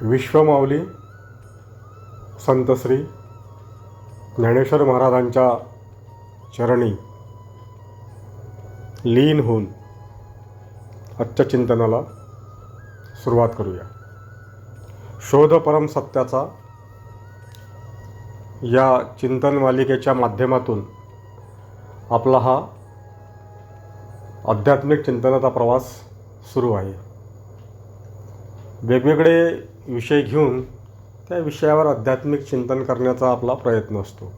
विश्वमाऊली संत श्री ज्ञानेश्वर महाराजांच्या चरणी लीन होऊन आजच्या चिंतनाला सुरुवात करूया. शोध परम सत्याचा या चिंतन मालिकेच्या माध्यमातून आपला हा आध्यात्मिक चिंतनाचा प्रवास सुरू आहे. वेगवेगळे विषय घेऊन त्या विषयावर आध्यात्मिक चिंतन करण्याचा आपला प्रयत्न असतो.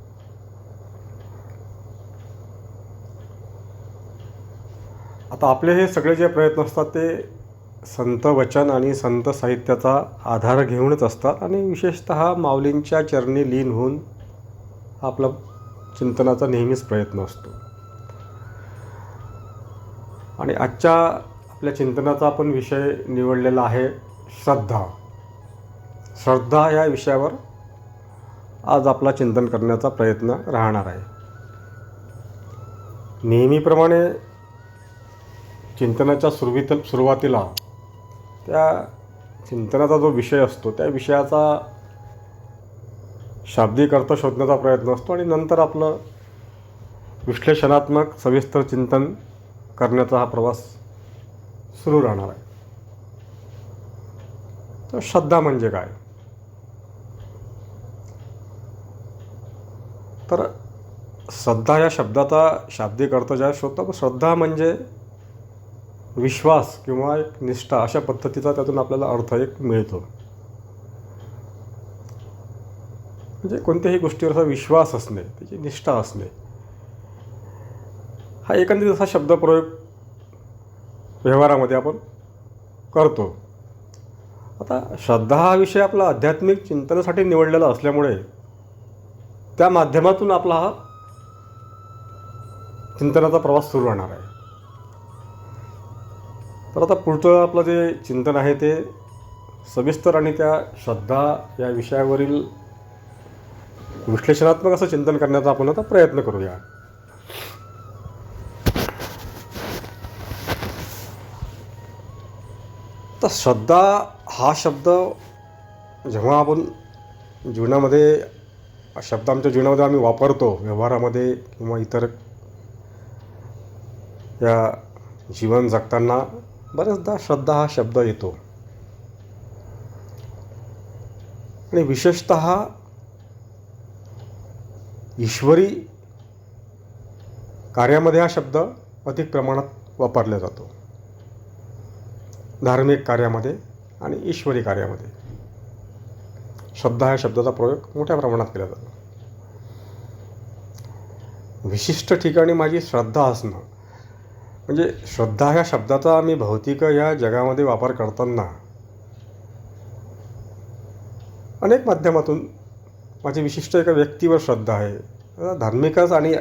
आता आपले हे सगळे जे प्रयत्न असतात ते संत वचन आणि संत साहित्याचा आधार घेऊनच असतात आणि विशेषतः माऊलींच्या चरणी लीन होऊन आपला चिंतनाचा नेहमीच प्रयत्न असतो. आणि आजच्या आपल्या चिंतनाचा आपण विषय निवडलेला आहे श्रद्धा. श्रद्धा या विषयावर आज आपला चिंतन करण्याचा प्रयत्न राहणार आहे. नेहमीप्रमाणे चिंतनाच्या सुरुवातीला त्या चिंतनाचा जो विषय असतो त्या विषयाचा शाब्दिक अर्थ शोधण्याचा प्रयत्न असतो आणि नंतर आपलं विश्लेषणात्मक सविस्तर चिंतन करण्याचा हा प्रवास सुरू राहणार आहे. तर श्रद्धा म्हणजे काय? तर श्रद्धा या शब्दाचा शाब्दिक अर्थ ज्या शोधतो, श्रद्धा म्हणजे विश्वास किंवा एक निष्ठा अशा पद्धतीचा त्यातून आपल्याला अर्थ एक मिळतो. म्हणजे कोणत्याही गोष्टीवर असा विश्वास असणे, त्याची निष्ठा असणे, हा एकंदरीत असा शब्दप्रयोग व्यवहारामध्ये आपण करतो. आता श्रद्धा हा विषय आपला आध्यात्मिक चिंतनासाठी निवडलेला असल्यामुळे त्या माध्यमातून आपला हा चिंतनाचा प्रवास सुरू राहणार आहे. तर आता पुढचं आपलं जे चिंतन आहे ते सविस्तर आणि त्या श्रद्धा या विषयावरील विश्लेषणात्मक असं चिंतन करण्याचा आपण आता प्रयत्न करूया. तर श्रद्धा हा शब्द जेव्हा आपण जीवनामध्ये शब्द आमच्या जीवनामध्ये आम्ही वापरतो, व्यवहारामध्ये किंवा इतर या जीवन जगताना बरेचदा श्रद्धा हा शब्द येतो. आणि विशेषतः ईश्वरी कार्यामध्ये हा शब्द अधिक प्रमाणात वापरला जातो. धार्मिक कार्यामध्ये आणि ईश्वरी कार्यामध्ये श्रद्धा या शब्दाचा प्रयोग मोठ्या प्रमाणात केला जातो. विशिष्ट ठिकाणी माझी श्रद्धा असणं म्हणजे श्रद्धा ह्या शब्दाचा आम्ही भौतिक या जगामध्ये वापर करताना अनेक माध्यमातून माझी विशिष्ट एका व्यक्तीवर श्रद्धा आहे. धार्मिकच आणि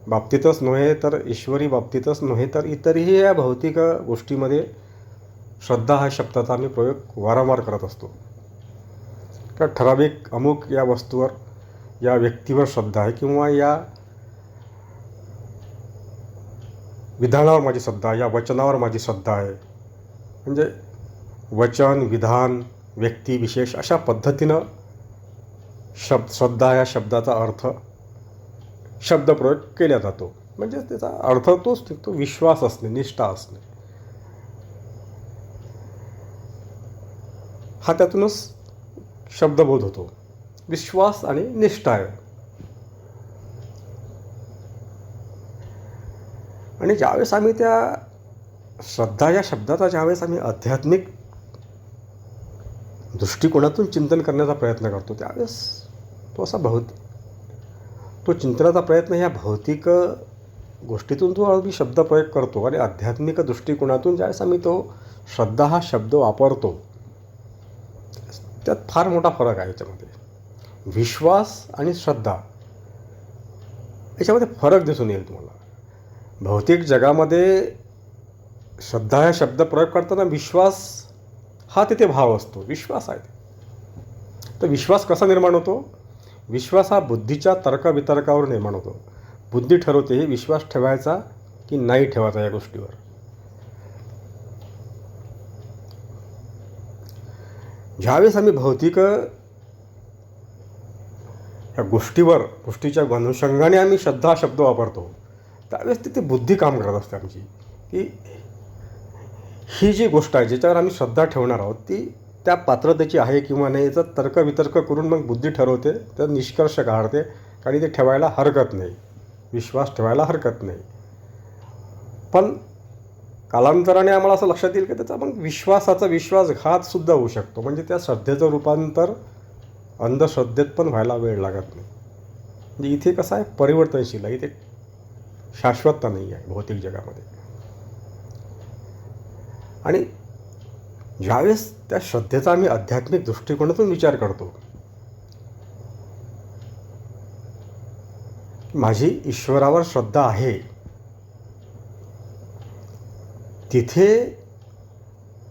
बाबतीतच नव्हे तर ईश्वरी बाबतीतच नव्हे तर इतरही या भौतिक गोष्टीमध्ये श्रद्धा हा शब्दाचा आम्ही प्रयोग वारंवार करत असतो. का ठराविक अमुक या वस्तूवर या व्यक्तीवर श्रद्धा आहे किंवा या विधानावर माझी श्रद्धा, या वचनावर माझी श्रद्धा आहे. म्हणजे वचन, विधान, व्यक्ती विशेष अशा पद्धतीनं श्रद्धा या शब्दाचा अर्थ शब्दप्रयोग केला जातो. म्हणजे त्याचा अर्थ तोच तो विश्वास असणे, निष्ठा असणे, हा त्यातूनच शब्दबोध होतो. विश्वास आणि निष्ठा आहे. आणि ज्यावेळेस आम्ही त्या श्रद्धा या शब्दाचा ज्यावेळेस आम्ही आध्यात्मिक दृष्टिकोनातून चिंतन करण्याचा प्रयत्न करतो त्यावेळेस तो चिंतनाचा प्रयत्न ह्या भौतिक गोष्टीतून तो अगदी शब्दप्रयोग करतो आणि आध्यात्मिक दृष्टिकोनातून ज्यावेळेस आम्ही तो श्रद्धा हा शब्द वापरतो त्यात फार मोठा फरक आहे. याच्यामध्ये विश्वास आणि श्रद्धा याच्यामध्ये फरक दिसून येईल तुम्हाला. भौतिक जगामध्ये श्रद्धा हा शब्द प्रयोग करताना विश्वास हा तिथे भाव असतो, विश्वास आहे. तर विश्वास कसा निर्माण होतो? विश्वास हा बुद्धीच्या तर्कवितर्कावर निर्माण होतो. बुद्धी ठरवते विश्वास ठेवायचा की नाही ठेवायचा या गोष्टीवर. ज्यावेळेस आम्ही भौतिक या गोष्टीच्या अनुषंगाने आम्ही श्रद्धा शब्द वापरतो, त्यावेळेस तिथे बुद्धी काम करत असते आमची, की ही जी गोष्ट आहे ज्याच्यावर आम्ही श्रद्धा ठेवणार आहोत ती त्या पात्रतेची आहे किंवा नाही याचा तर्कवितर्क करून मग बुद्धी ठरवते, तर निष्कर्ष काढते, आणि ते ठेवायला हरकत नाही, विश्वास ठेवायला हरकत नाही. पण कालांतराने आम्हाला असं लक्षात येईल की त्याचा मग विश्वासाचा विश्वासघातसुद्धा होऊ शकतो. म्हणजे त्या श्रद्धेचं रूपांतर अंधश्रद्धेत पण व्हायला वेळ लागत नाही. म्हणजे इथे कसं आहे, परिवर्तनशील आहे, इथे शाश्वतता नाही आहे भौतिक जगामध्ये. आणि ज्यावेळेस त्या श्रद्धेचा आम्ही आध्यात्मिक दृष्टिकोनातून विचार करतो, माझी ईश्वरावर श्रद्धा आहे, तिथे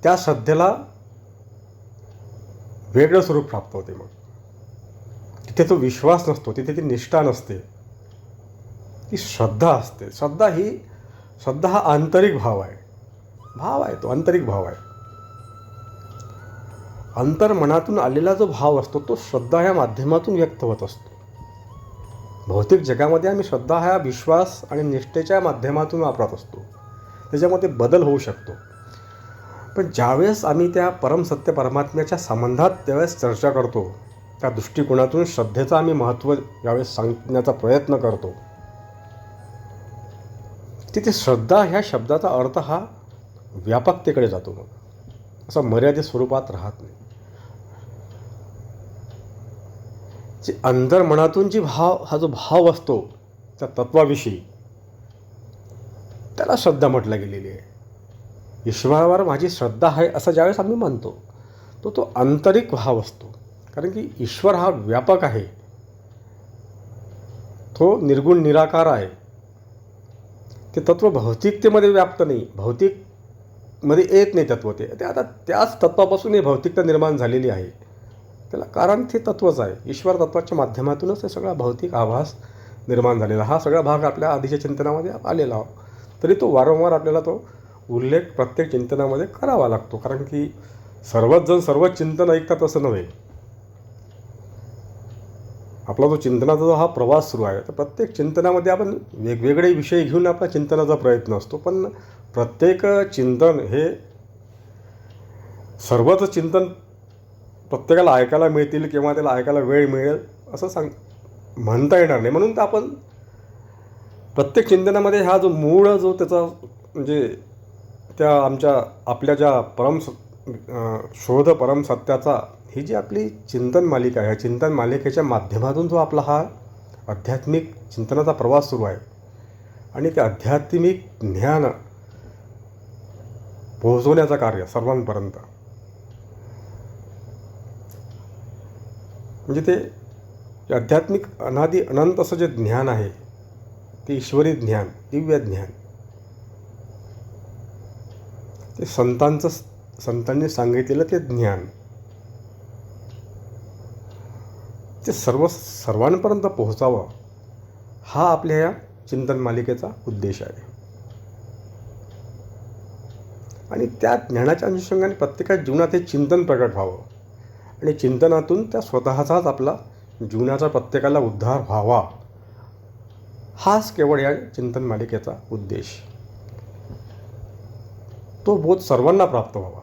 त्या श्रद्धेला वेगळं स्वरूप प्राप्त होते. मग तिथे तो विश्वास नसतो, तिथे ती निष्ठा नसते, ती श्रद्धा असते. श्रद्धा हा आंतरिक भाव आहे, तो आंतरिक भाव आहे. अंतर्मनातून आलेला जो भाव असतो तो श्रद्धा या माध्यमातून व्यक्त होत असतो. भौतिक जगामध्ये आम्ही श्रद्धा हा विश्वास आणि निष्ठेच्या माध्यमातून वापरत असतो, त्याच्यामध्ये बदल होऊ शकतो. पण ज्यावेळेस आम्ही त्या परमसत्य परमात्म्याच्या संबंधात त्यावेळेस चर्चा करतो, त्या दृष्टिकोनातून श्रद्धेचं आम्ही महत्त्व ज्यावेळेस सांगण्याचा प्रयत्न करतो, तिथे श्रद्धा ह्या शब्दाचा अर्थ हा व्यापकतेकडे जातो. मग असं मर्यादित स्वरूपात राहत नाही. जे अंतर्मनातून हा जो भाव असतो त्या तत्वाविषयी, त्याला श्रद्धा म्हटलं गेलेली आहे. ईश्वरावर माझी श्रद्धा आहे असं ज्यावेळेस आम्ही म्हणतो, तो आंतरिक भाव असतो. कारण की ईश्वर हा व्यापक आहे, तो निर्गुण निराकार आहे. ते तत्व भौतिकतेमध्ये व्याप्त नाही, भौतिकमध्ये येत नाही तत्व. ते आता त्याच तत्वापासून ही भौतिकता निर्माण झालेली आहे. त्याला कारण ते तत्वच आहे. ईश्वर तत्वाच्या माध्यमातूनच हे सगळा भौतिक आभास निर्माण झालेला. हा सगळा भाग आपल्या आधीच्या चिंतनामध्ये आलेला आहे. तरी तो वारंवार आपल्याला तो उल्लेख प्रत्येक चिंतनामध्ये करावा लागतो. कारण की सर्वच जण सर्वच चिंतन ऐकतात असं नव्हे. आपला जो चिंतनाचा जो हा प्रवास सुरू आहे, तर प्रत्येक चिंतनामध्ये आपण वेगवेगळे विषय घेऊन आपला चिंतनाचा प्रयत्न असतो. पण प्रत्येक चिंतन हे सर्वच चिंतन प्रत्येकाला ऐकायला मिळतील किंवा त्याला ऐकायला वेळ मिळेल असं म्हणता येणार नाही. म्हणून तर आपण प्रत्येक चिंतनामध्ये हा जो मूळ जो त्याचा म्हणजे त्या आपल्या ज्या शोध परमसत्याचा ही जी आपली चिंतन मालिका आहे, चिंतन मालिकेच्या माध्यमातून जो आपला हा आध्यात्मिक चिंतनाचा प्रवास सुरू आहे, आणि ते आध्यात्मिक ज्ञान पोहोचवण्याचं कार्य सर्वांपर्यंत, म्हणजे ते आध्यात्मिक अनादी अनंत असं जे ज्ञान आहे, ते ईश्वरी ज्ञान, दिव्य ज्ञान, ते संतांनी सांगितलेलं ते ज्ञान, ते सर्वांपर्यंत पोहोचावं, हा आपल्या या चिंतन मालिकेचा उद्देश आहे. आणि त्या ज्ञानाच्या अनुषंगाने प्रत्येकाच्या जीवनात हे चिंतन प्रकट व्हावं, आणि चिंतनातून त्या स्वतःचाच आपला जीवनाचा प्रत्येकाला उद्धार व्हावा, हाच केवळ या चिंतन मालिकेचा उद्देश. तो बोध सर्वांना प्राप्त व्हावा.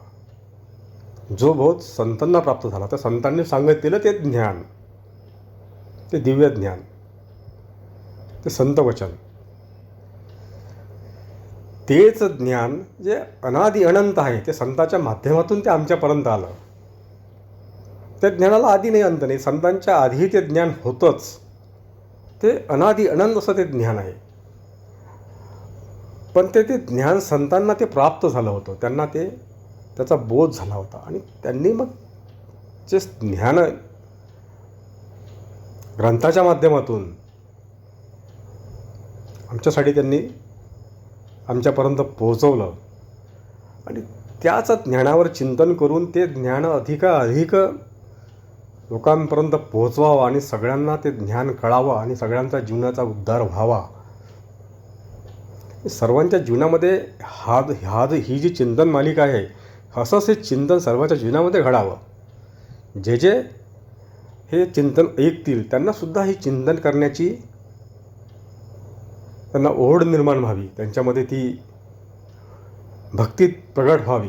जो बोध संतांना प्राप्त झाला, तर संतांनी सांगितलेलं ते ज्ञान, ते दिव्य ज्ञान, ते संत वचन, तेच ज्ञान जे अनादी अनंत आहे, ते संतांच्या माध्यमातून ते आमच्यापर्यंत आलं. त्या ज्ञानाला आधी नाही, अंत नाही. संतांच्या आधी ते ज्ञान होतंच. ते अनादी अनंत असं ते ज्ञान आहे. पण ते ज्ञान संतांना ते प्राप्त झालं होतं, त्यांना त्याचा बोध झाला होता. आणि त्यांनी मग जे ज्ञान ग्रंथाच्या माध्यमातून आमच्यासाठी त्यांनी आमच्यापर्यंत पोहोचवलं. आणि त्याच ज्ञानावर चिंतन करून ते ज्ञान अधिक लोकांपर्यंत पोहोचवावं, आणि सगळ्यांना ते ज्ञान कळावं, आणि सगळ्यांचा जीवनाचा उद्धार व्हावा. सर्वांच्या जीवनामध्ये ही जी चिंतन मालिका आहे, असंच हे चिंतन सर्वांच्या जीवनामध्ये घडावं. जे जे हे चिंतन ऐकतील त्यांनासुद्धा हे चिंतन करण्याची त्यांना ओढ निर्माण व्हावी, त्यांच्यामध्ये ती भक्ती प्रगट व्हावी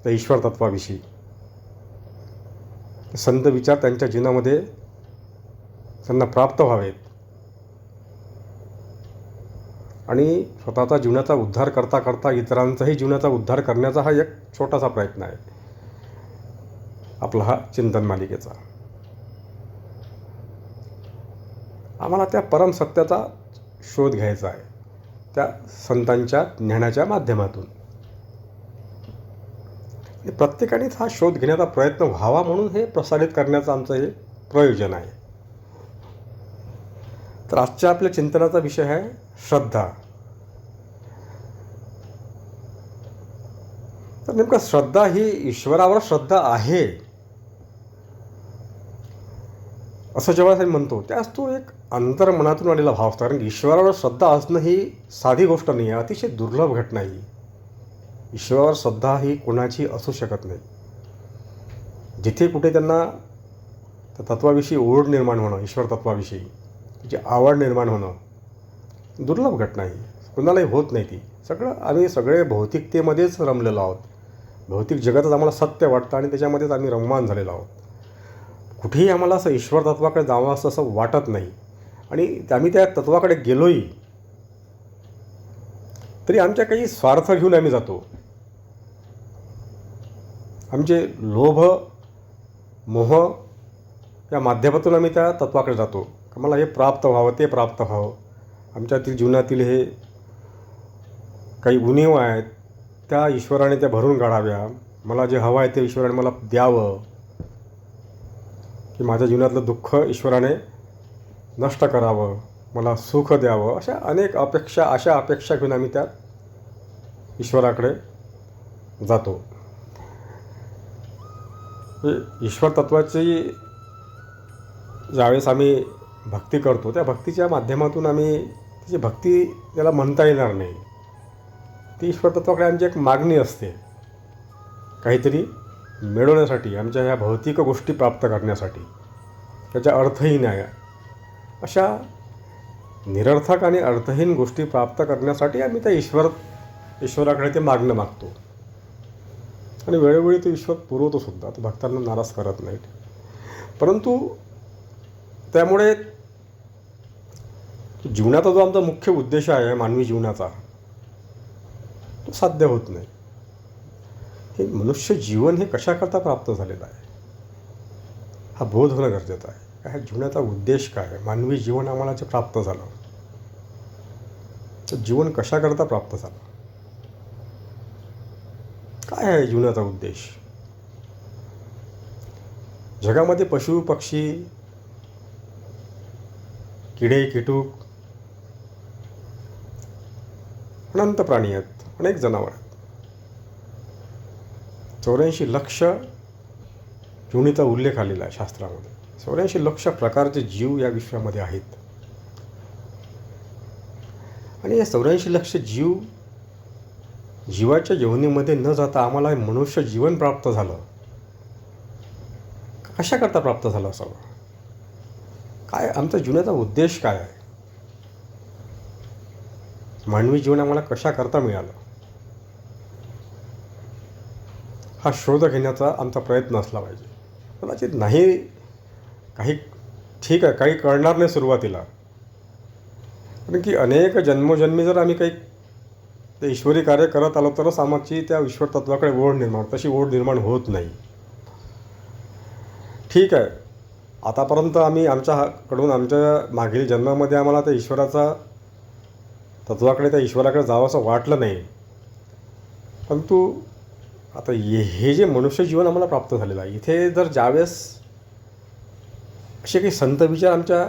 त्या ईश्वर तत्वाविषयी. संत विचार त्यांच्या जीवनामध्ये त्यांना प्राप्त व्हावेत आणि स्वतःचा जीवनाचा उद्धार करता करता इतरांचाही जीवनाचा उद्धार करण्याचा हा एक छोटासा प्रयत्न आहे आपला हा चिंतन मालिकेचा. आम्हाला त्या परम सत्याचा शोध घ्यायचा आहे त्या संतांच्या ज्ञानाच्या माध्यमातून. प्रत्येकानेच हा शोध घेण्याचा प्रयत्न व्हावा म्हणून हे प्रसारित करण्याचं आमचं हे प्रयोजन आहे. तर आजच्या आपल्या चिंतनाचा विषय आहे श्रद्धा. तर नेमकं श्रद्धा ही ईश्वरावर श्रद्धा आहे असं जेव्हा आम्ही म्हणतो त्यास तो एक अंतर्मनातून आलेला भाव असतो. कारण ईश्वरावर श्रद्धा असणं ही साधी गोष्ट नाही आहे, अतिशय दुर्लभ घटना ही. ईश्वरावर श्रद्धा ही कोणाची असू शकत नाही. जिथे कुठे त्यांना त्या तत्वाविषयी ओढ निर्माण होणं, ईश्वर तत्वाविषयी त्याची आवड निर्माण होणं दुर्लभ घटना ही, कोणालाही होत नाही ती. आम्ही सगळे भौतिकतेमध्येच रमलेलो आहोत. भौतिक जगातच आम्हाला सत्य वाटतं आणि त्याच्यामध्येच आम्ही रममान झालेलो आहोत. कुठेही आम्हाला असं ईश्वर तत्वाकडे जावं असं वाटत नाही. आणि आम्ही त्या तत्वाकडे गेलोही तरी आमच्या काही स्वार्थ घेऊन आम्ही जातो. आमचे लोभ मोह या माध्यमातून आम्ही त्या तत्वाकडे जातो. मला हे प्राप्त व्हावं, ते प्राप्त व्हावं. आमच्यातील जीवनातील हे काही उणीव आहेत त्या ईश्वराने त्या भरून काढाव्या. मला जे हवं आहे ते ईश्वराने मला द्यावं, की माझ्या जीवनातलं दुःख ईश्वराने नष्ट करावं, मला सुख द्यावं. अशा अनेक अशा अपेक्षा घेऊन आम्ही त्या ईश्वराकडे जातो. ईश्वर तत्वाची ज्यावेळेस आम्ही भक्ती करतो त्या भक्तीच्या माध्यमातून आम्ही त्याची भक्ती त्याला म्हणता येणार नाही. ती ईश्वर तत्वाकडे आमची एक मागणी असते काहीतरी मिळवण्यासाठी, आमच्या ह्या भौतिक गोष्टी प्राप्त करण्यासाठी. त्याच्या अर्थहीन आहे अशा निरर्थक आणि अर्थहीन गोष्टी प्राप्त करण्यासाठी आम्ही त्या ईश्वराकडे ते मागणं मागतो. आणि वेळोवेळी तो ईश्वर पुरवतो सुद्धा, तो भक्तांना नाराज करत नाहीत. परंतु त्यामुळे जीवनाचा जो आमचा मुख्य उद्देश आहे मानवी जीवनाचा तो साध्य होत नाही. हे मनुष्य जीवन हे कशाकरता प्राप्त झालेलं आहे हा बोध होणं गरजेचं आहे. ह्या जीवनाचा उद्देश काय आहे, मानवी जीवन आम्हाला जे प्राप्त झालं तर जीवन कशाकरता प्राप्त झालं, काय आहे जीवनाचा उद्देश. जगामध्ये पशु पक्षी किडे कीटक अनंत प्राणी आहेत, अनेक जनावर आहेत. 84 लक्ष जीवनीचा उल्लेख आलेला आहे शास्त्रामध्ये. 84 लक्ष प्रकारचे जीव या विश्वामध्ये आहेत. आणि या 84 लक्ष जीवाच्या जीवनीमध्ये न जाता आम्हाला मनुष्य जीवन प्राप्त झालं. कशाकरता प्राप्त झालं असावं, काय आमचा जीवनाचा उद्देश काय आहे, मानवी जीवन आम्हाला कशाकरता मिळालं हा शोध घेण्याचा आमचा प्रयत्न असला पाहिजे. कदाचित नाही काही ठीक आहे, काही कळणार नाही सुरुवातीला, कारण की अनेक जन्मोजन्मी जर आम्ही काही ते ईश्वरी कार्य करत आलो तरच आमची त्या ईश्वर तत्वाकडे ओढ निर्माण, तशी ओढ निर्माण होत नाही. ठीक आहे, आतापर्यंत आम्ही आमच्या मागील जन्मामध्ये आम्हाला त्या ईश्वराचा तत्वाकडे त्या ईश्वराकडे जावं असं वाटलं नाही. परंतु आता हे जे मनुष्य जीवन आम्हाला प्राप्त झालेलं आहे, इथे जर ज्यावेळेस असे काही संत विचार आमच्या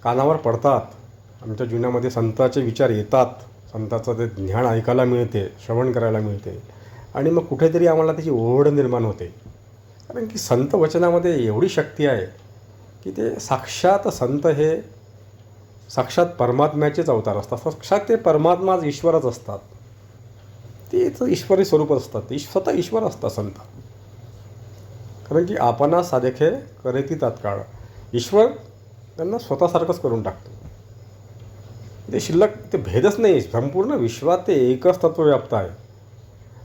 कानावर पडतात, आमच्या जीवनामध्ये संतांचे विचार येतात, संतांचं ते ज्ञान ऐकायला मिळते, श्रवण करायला मिळते, आणि मग कुठेतरी आम्हाला त्याची ओढ निर्माण होते. कारण की संत वचनामध्ये एवढी शक्ती आहे की ते साक्षात संत हे साक्षात परमात्म्याचेच अवतार असतात. साक्षात ते परमात्माच ईश्वरच असतात. तेच ईश्वरी स्वरूप असतात. ते स्वतः ईश्वर असतात संत. कारण की आपणा साधेखे करेती तात्काळ. ईश्वर त्यांना स्वतःसारखंच करून टाकतो. ते शिल्लक ते भेदच नाही. संपूर्ण विश्वात ते एकच तत्व व्याप्त आहे.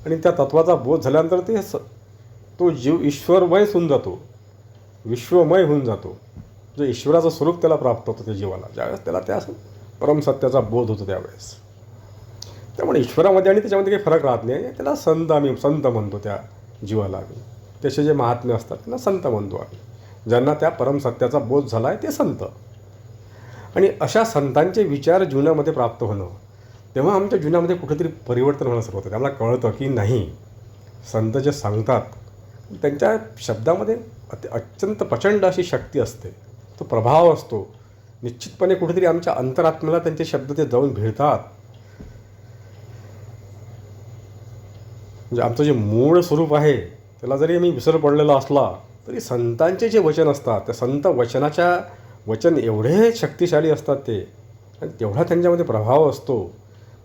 आणि त्या तत्वाचा बोध झाल्यानंतर तो जीव ईश्वरमय होऊन जातो, विश्वमय होऊन जातो. जे ईश्वराचं स्वरूप त्याला प्राप्त होतं त्या जीवाला, ज्यावेळेस त्याला त्या परमसत्याचा बोध होतो त्यावेळेस. त्यामुळे ईश्वरामध्ये आणि त्याच्यामध्ये काही फरक राहत नाही. त्याला आम्ही संत म्हणतो त्या जीवाला. आम्ही त्याचे जे महात्म्य असतात त्यांना संत म्हणतो आम्ही. ज्यांना त्या परमसत्याचा बोध झाला आहे ते संत. आणि अशा संतांचे विचार जीवनामध्ये प्राप्त होणं, तेव्हा आमच्या जीवनामध्ये कुठेतरी परिवर्तन होणं सुरू होतं. आम्हाला कळतं की नाही, संत जे सांगतात त्यांच्या शब्दामध्ये अत्यंत प्रचंड अशी शक्ती असते, तो प्रभाव असतो. निश्चितपणे कुठेतरी आमच्या अंतरात्म्याला त्यांचे शब्द ते जाऊन भिडतात. म्हणजे आमचं जे मूळ स्वरूप आहे त्याला जरी आम्ही विसर पडलेला असला तरी संतांचे जे वचन असतात त्या संत वचन एवढे शक्तिशाली असतात ते, आणि तेवढा त्यांच्यामध्ये प्रभाव असतो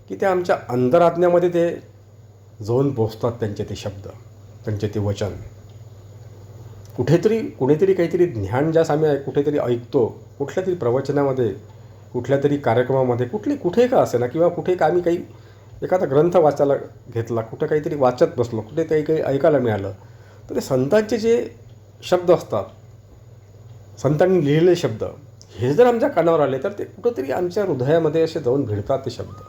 की ते आमच्या अंतरात्म्यामध्ये ते जाऊन पोचतात. त्यांचे ते शब्द, त्यांचे ते वचन. कुठेतरी काहीतरी ज्ञान ज्यास आम्ही कुठेतरी ऐकतो, कुठल्या तरी प्रवचनामध्ये, कुठल्या तरी कार्यक्रमामध्ये, कुठे का असे ना, किंवा कुठे का आम्ही काही एखादा ग्रंथ वाचायला घेतला, कुठं काहीतरी वाचत बसलो, कुठे काही ऐकायला मिळालं, तर ते संतांचे जे शब्द असतात, संतांनी लिहिलेले शब्द, हे जर आमच्या कानावर आले तर ते कुठंतरी आमच्या हृदयामध्ये असे जाऊन भिडतात ते शब्द.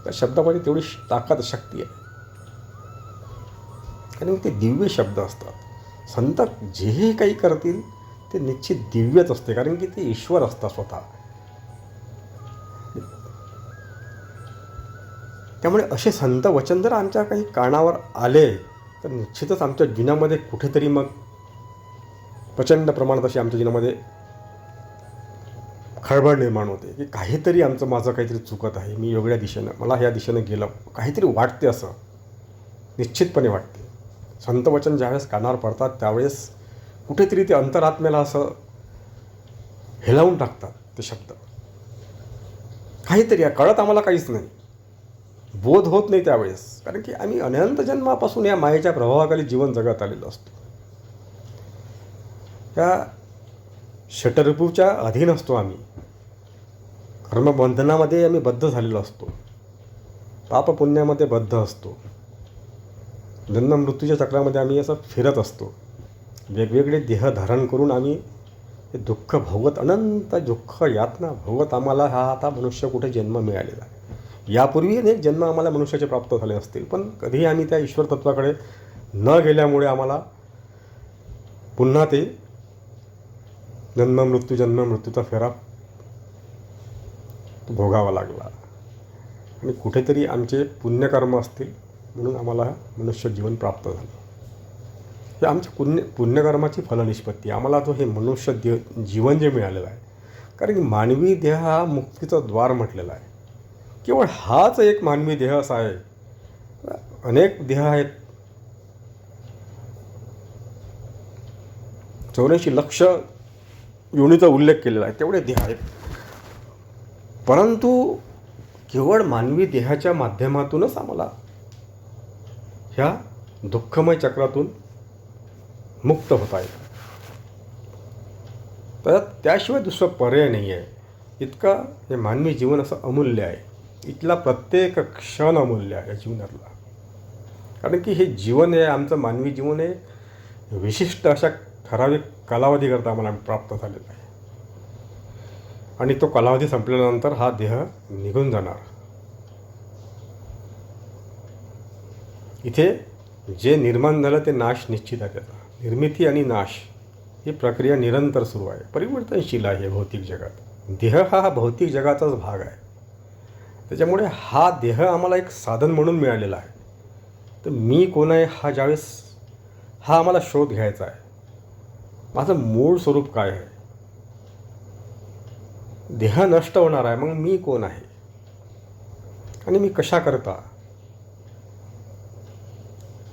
त्या शब्दामध्ये तेवढी ताकद, शक्ती आहे. कारण ते दिव्य शब्द असतात. संत जे काही करतील ते निश्चित दिव्यच असते, कारण की ते ईश्वर असतात स्वतः. त्यामुळे असे संत वचन जर आमच्या काही कानावर आले तर निश्चितच आमच्या जीवनामध्ये कुठेतरी मग प्रचंड प्रमाणात अशी आमच्या जीवनामध्ये खळबळ निर्माण होते की काहीतरी माझं काहीतरी चुकत आहे, मी वेगळ्या दिशेनं, मला ह्या दिशेनं गेलं, काहीतरी वाटते, असं निश्चितपणे वाटते. संत वचन ज्यावेळेस कानावर पडतात त्यावेळेस कुठेतरी ते अंतरात्म्याला असं हेलावून टाकतात ते शब्द. काहीतरी कळत आम्हाला काहीच नाही, बोध होत नाही त्यावेळेस, कारण की आम्ही अनंत जन्मापासून या मायेच्या प्रभावाखाली जीवन जगत आलेलो असतो. या षटरिपूच्या अधीन असतो आम्ही. कर्मबंधनामध्ये आम्ही बद्ध झालेलो असतो, पापपुण्यामध्ये बद्ध असतो, जन्म मृत्यूच्या चक्रामध्ये आम्ही असं फिरत असतो. वेगवेगळे देह धारण करून आम्ही हे दुःख भोगत, अनंत दुःख यातना भोगत आम्हाला हा आता मनुष्य कुठे जन्म मिळालेला आहे. यापूर्वी अनेक जन्म आम्हाला मनुष्याचे प्राप्त झाले असतील, पण कधीही आम्ही त्या ईश्वर तत्वाकडे न गेल्यामुळे आम्हाला पुन्हा ते जन्म मृत्यूचा फेरा भोगावा लागला. आणि कुठेतरी आमचे पुण्यकर्म असतील म्हणून आम्हाला मनुष्य जीवन प्राप्त झालं. हे आमच्या पुण्यकर्माची फलनिष्पत्ती. आम्हाला तो हे मनुष्य जीवन जे मिळालेलं आहे, कारण की मानवी देह हा मुक्तीचं द्वार म्हटलेला आहे. केवळ हाच एक मानवी देह असा आहे. अनेक देह आहेत, 84 लक्ष योनीचा उल्लेख केलेला आहे, तेवढे देह आहेत. परंतु केवळ मानवी देहाच्या माध्यमातूनच आम्हाला ह्या दुःखमय चक्रातून मुक्त होता येतं. तर त्याशिवाय दुसरं पर्याय नाही आहे. इतकं हे मानवी जीवन असं अमूल्य आहे. इथला प्रत्येक क्षण अमूल्य आहे जीवनातला. कारण की हे जीवन आहे, आमचं मानवी जीवन आहे, विशिष्ट अशा ठराविक कालावधीकरता आम्हाला प्राप्त झालेला आहे. आणि तो कालावधी संपल्यानंतर हा देह निघून जाणार. इथे जे निर्माण झालं ते नाश निश्चित आहे. त्याचा निर्मिती आणि नाश ही प्रक्रिया निरंतर सुरू आहे, परिवर्तनशील आहे भौतिक जगात. देह हा भौतिक जगाचाच भाग आहे. त्याच्यामुळे हा देह आम्हाला एक साधन म्हणून मिळालेला आहे. तर मी कोण आहे हा ज्यावेळेस हा आम्हाला शोध घ्यायचा आहे. माझं मूळ स्वरूप काय आहे. देह नष्ट होणार आहे, मग मी कोण आहे आणि मी कशा करता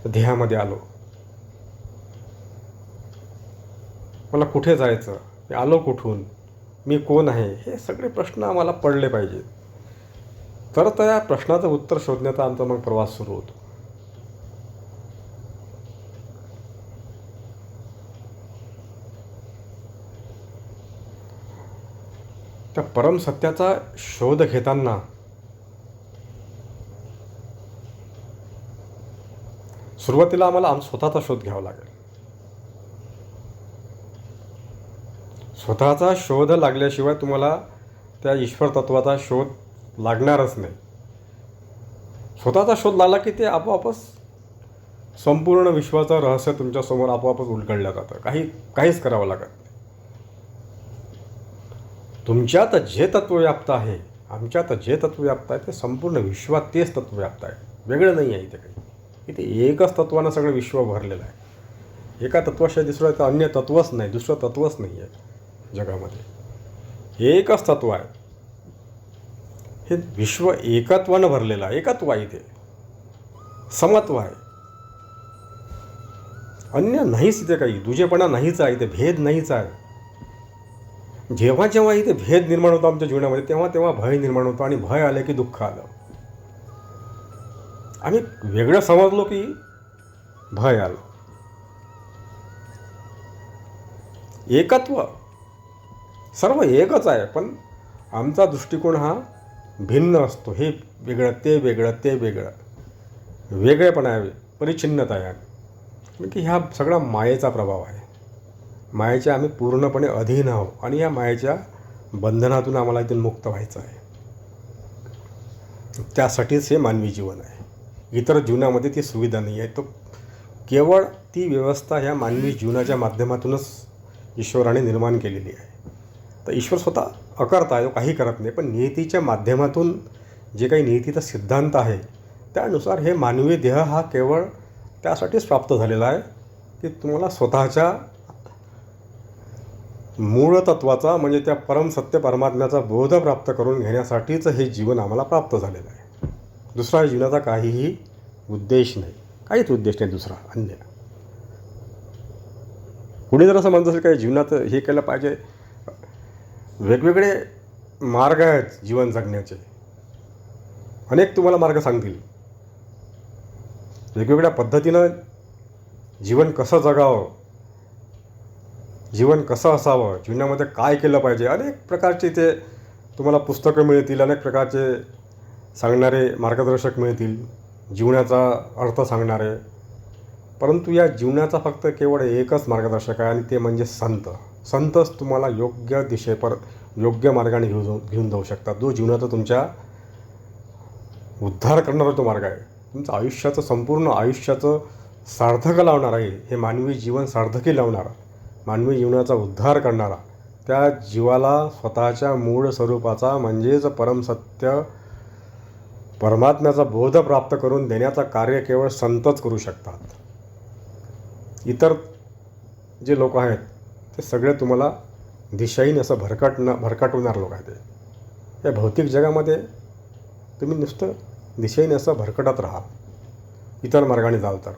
देहामध्ये आलो, मला कुठे जायचं, मी आलो कुठून, मी कोण आहे, हे सगळे प्रश्न आम्हाला पडले पाहिजेत. तर त्या प्रश्नाचं उत्तर शोधण्याचा आमचा मग प्रवास सुरू होतो. त्या परमसत्याचा शोध घेताना सुरुवातीला आम्हाला स्वतःचा शोध घ्यावा लागेल. स्वतःचा शोध लागल्याशिवाय तुम्हाला त्या ईश्वर तत्वाचा शोध लागणारच नाही. स्वतःचा शोध लागला की ते आपोआपच संपूर्ण विश्वाचं रहस्य तुमच्यासमोर आपोआपच उलगडलं जातं. काहीच करावं लागत नाही. तुमच्यात जे तत्व व्याप्त आहे, आमच्यात जे तत्व व्याप्त आहे ते संपूर्ण विश्वात तेच तत्व व्याप्त आहे. वेगळं नाही आहे इथे काही. इथे एकच तत्वानं सगळं विश्व भरलेलं आहे. एका तत्वाशिवाय दुसरं तर अन्य तत्वच नाही, दुसरं तत्वच नाही आहे जगामध्ये. एकच तत्व आहे. हे विश्व एकत्वानं भरलेलं आहे. एकत्व आहे, इथे समत्व आहे. अन्य नाहीच इथे काही. दुजेपणा नाहीच आहे इथे. भेद नाहीच आहे. जेव्हा जेव्हा इथे भेद निर्माण होतो आमच्या जीवनामध्ये तेव्हा तेव्हा भय निर्माण होतो. आणि भय आले की दुःख आलं. आम्ही वेगळं समजलो की भय आलं. एकत्व सर्व एकच आहे, पण आमचा दृष्टिकोन हा भिन्न असतो. हे वेगळं, ते वेगळं, ते वेगळं. वेगळेपणा आहे, परिच्छिन्नता आहे. म्हणजे ह्या सगळा मायेचा प्रभाव आहे. मायेच्या आम्ही पूर्णपणे अधीन आहोत आणि या मायेच्या बंधनातून आम्हाला इथून मुक्त व्हायचं आहे. त्यासाठीच हे मानवी जीवन आहे. इतर जीवनामध्ये ती सुविधा नाही आहे. तो केवळ ती व्यवस्था ह्या मानवी जीवनाच्या माध्यमातूनच ईश्वराने निर्माण केलेली आहे. तर ईश्वर स्वतः अकर्ता आहे, तो काही करत नाही. पण नियतीच्या माध्यमातून जे काही नियतीचा सिद्धांत आहे त्यानुसार हे मानवी देह हा केवळ त्यासाठीच प्राप्त झालेला आहे की तुम्हाला स्वतःच्या मूळ तत्वाचा म्हणजे त्या परमसत्य परमात्म्याचा बोध प्राप्त करून घेण्यासाठीच हे जीवन आम्हाला प्राप्त झालेलं आहे. दुसरा जीवनाचा काहीही उद्देश नाही. काहीच उद्देश नाही दुसरा अन्य. कुणी जर असं म्हणत असेल काही जीवनात हे केलं पाहिजे, वेगवेगळे मार्ग आहेत जीवन जगण्याचे. अनेक तुम्हाला मार्ग सांगतील. वेगवेगळ्या पद्धतीनं जीवन कसं जगावं, जीवन कसं असावं, जीवनामध्ये काय केलं पाहिजे, अनेक प्रकारचे ते तुम्हाला पुस्तकं मिळतील. अनेक प्रकारचे सांगणारे मार्गदर्शक मिळतील, जीवनाचा अर्थ सांगणारे. परंतु या जीवनाचा फक्त केवळ एकच मार्गदर्शक आहे आणि ते म्हणजे संत. संतच तुम्हाला योग्य दिशेपर योग्य मार्गाने घेऊन जाऊ शकतात. जो जीवनाचा तुमच्या उद्धार करणारा तो मार्ग आहे. तुमचं आयुष्याचं संपूर्ण आयुष्याचं सार्थक लावणार आहे. हे मानवी जीवन सार्थकी लावणारा, मानवी जीवनाचा उद्धार करणारा, त्या जीवाला स्वतःच्या मूळ स्वरूपाचा म्हणजेच परमसत्य परमात्म्याचा बोध प्राप्त करून देण्याचं कार्य केवळ संतच करू शकतात. इतर जे लोक आहेत ते सगळे तुम्हाला दिशाहीन असं भरकटवणार लोक आहेत. या भौतिक जगामध्ये तुम्ही नुसतं दिशाहीन असं भरकटत राहा इतर मार्गाने जाल तर.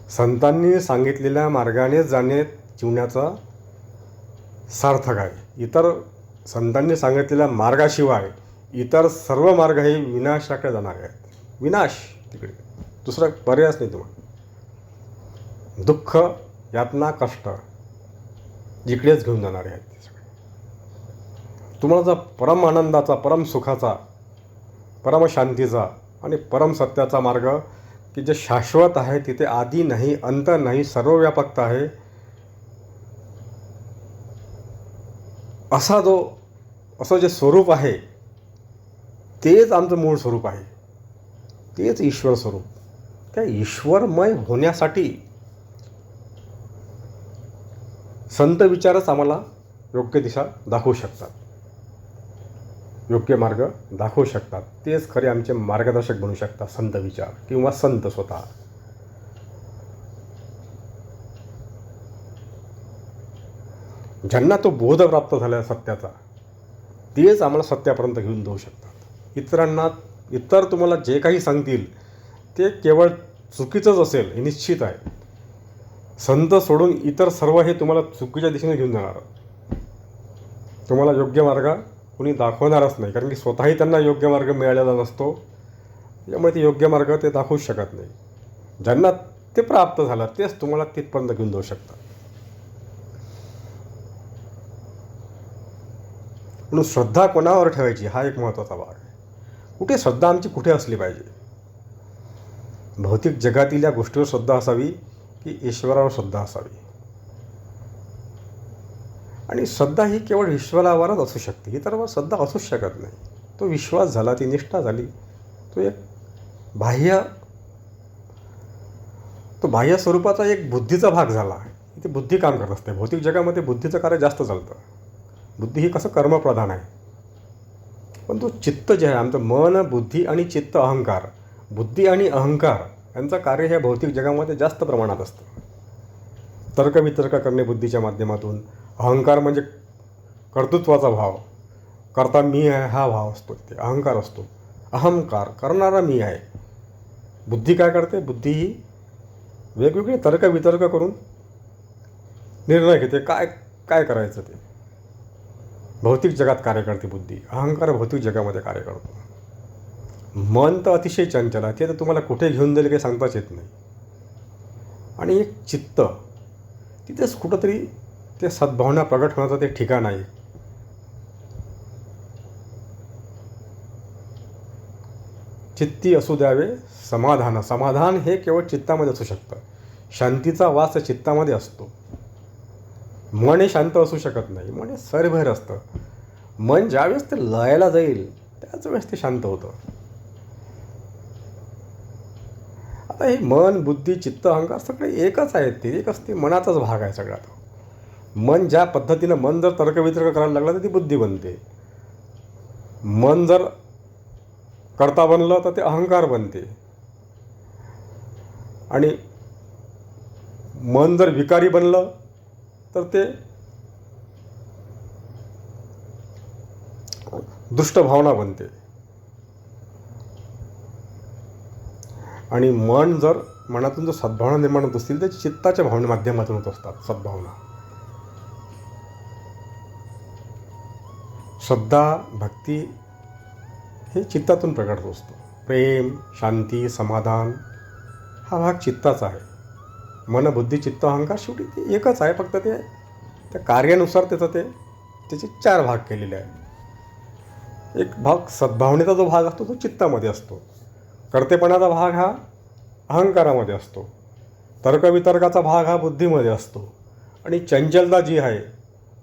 संतांनी सांगितलेल्या मार्गाने जाणे जीवनाचा सार्थक आहे. इतर संतांनी सांगितलेल्या मार्गाशिवाय इतर सर्व मार्ग हे विनाशाकडे जाणारे आहेत. विनाश तिकडे, दुसरा पर्यायच नाही तुम्हाला. दुःख, यातना, कष्ट जिकडेच घेऊन जाणारे आहेत ते सगळे. तुम्हाला जर परम आनंदाचा, परम सुखाचा, परम शांतीचा आणि परम सत्याचा मार्ग की जे शाश्वत आहे, तिथे आदी नाही, अंत नाही, सर्वव्यापकता आहे, असं जे स्वरूप आहे तेच आमचं मूळ स्वरूप आहे. तेच ईश्वर स्वरूप. त्या ईश्वरमय होण्यासाठी संत विचारच आम्हाला योग्य दिशा दाखवू शकतात, योग्य मार्ग दाखवू शकतात. तेच खरे आमचे मार्गदर्शक बनू शकतात, संत विचार किंवा संत स्वतः. ज्यांना तो बोध प्राप्त झाला सत्याचा, तेच आम्हाला सत्यापर्यंत घेऊन जाऊ शकतात. इतर तुम्हाला जे काही सांगतील ते केवळ चुकीचंच असेल हे निश्चित आहे. संत सोडून इतर सर्व हे तुम्हाला चुकीच्या दिशेने घेऊन जाणार. तुम्हाला योग्य मार्ग कुणी दाखवणारच नाही, कारण की स्वतःही त्यांना योग्य मार्ग मिळालेला नसतो. त्यामुळे ते योग्य मार्ग ते दाखवूच शकत नाही. ज्यांना ते प्राप्त झालं तेच तुम्हाला तिथपर्यंत घेऊन जाऊ शकतात. म्हणून श्रद्धा कोणावर ठेवायची हा एक महत्त्वाचा भाग आहे. कुठे श्रद्धा आमची कुठे असली पाहिजे? भौतिक जगातील या गोष्टीवर श्रद्धा असावी की ईश्वरावर श्रद्धा असावी? आणि श्रद्धा ही केवळ ईश्वरावरच असू शकते, ही तर श्रद्धा असूच शकत नाही. तो विश्वास झाला, ती निष्ठा झाली, तो एक बाह्य स्वरूपाचा एक बुद्धीचा भाग झाला. ती बुद्धी काम करत असते. भौतिक जगामध्ये बुद्धीचं कार्य जास्त चालतं. बुद्धी ही कसं कर्मप्रधान आहे, पण तो चित्त जे आहे आमचं मन, बुद्धी आणि चित्त, अहंकार, बुद्धी आणि अहंकार यांचं कार्य ह्या भौतिक जगामध्ये जास्त प्रमाणात असतं. तर्कवितर्क करणे बुद्धीच्या माध्यमातून, अहंकार म्हणजे कर्तृत्वाचा भाव, करता मी आहे हा भाव असतो, ते अहंकार असतो. अहंकार करणारा मी आहे. बुद्धी काय करते? बुद्धी ही वेगवेगळे तर्कवितर्क करून निर्णय घेते काय काय करायचं ते. भौतिक जगात कार्य करते बुद्धी, अहंकार भौतिक जगामध्ये कार्य करतो. मन तर अतिशय चंचल आहे, ते तर तुम्हाला कुठे घेऊन जाईल काही सांगताच येत नाही. आणि एक चित्त, तिथेच कुठंतरी ते सद्भावना प्रगट होण्याचं ते ठिकाण आहे. चित्ती असू द्यावे समाधान. समाधान हे केवळ चित्तामध्ये असू शकतं. शांतीचा वास चित्तामध्ये असतो. मन हे शांत असू शकत नाही. मन हे सरभर असतं. मन ज्यावेळेस ते लयाला जाईल त्याच वेळेस ते शांत होतं. आता हे मन, बुद्धी, चित्त, अहंकार सगळे एकच आहेत. ते एक असते, मनाचाच भाग आहे सगळा तो. मन ज्या पद्धतीनं, मन जर तर्कवितर्क करायला लागला तर ती बुद्धी बनते. मन जर कर्ता बनलं तर ते अहंकार बनते. आणि मन जर विकारी बनलं तर ते दुष्ट भावना बनते. आणि मन जर मनातून जर सद्भावना निर्माण होत असतील तर चित्ताच्या भावने माध्यमातून होत असतात सद्भावना. श्रद्धा, भक्ती हे चित्तातून प्रकट होत असतो. प्रेम, शांती, समाधान हा भाग चित्ताचा आहे. मन, बुद्धी, चित्त, अहंकार शेवटी ते एकच आहे. फक्त ते त्या कार्यानुसार त्याचे 4 भाग केलेले आहेत. एक भाग सद्भावनेचा जो भाग असतो तो चित्तामध्ये असतो. कर्तेपणाचा भाग हा अहंकारामध्ये असतो. तर्कवितर्काचा भाग हा बुद्धीमध्ये असतो. आणि चंचलता जी आहे,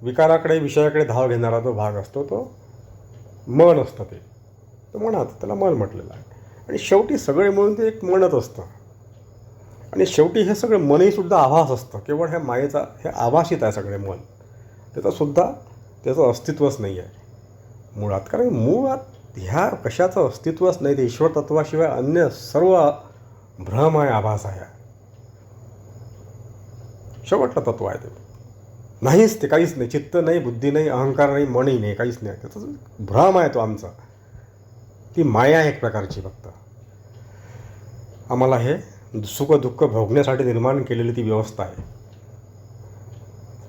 विकाराकडे, विषयाकडे धाव घेणारा जो भाग असतो तो मन असतं. ते मनात, त्याला मन म्हटलेलं आहे. आणि शेवटी सगळे मिळून ते एक मनच असतं. आणि शेवटी हे सगळं मनही सुद्धा आभास असतं. केवळ ह्या मायेचा हे आभासित आहे सगळे मन. त्याचं अस्तित्वच नाही आहे मुळात. कारण मुळात ह्या कशाचं अस्तित्वच नाही. ते ईश्वर तत्वाशिवाय अन्य सर्व भ्रम आहे, आभास आहे. शेवटलं तत्व आहे ते. नाहीच, ते काहीच नाही. चित्त नाही, बुद्धी नाही, अहंकार नाही, मनही नाही, काहीच नाही. त्याचा भ्रम आहे तो आमचा. ती माया एक प्रकारची फक्त आम्हाला हे सुख दुःख भोगण्यासाठी निर्माण केलेली ती व्यवस्था आहे.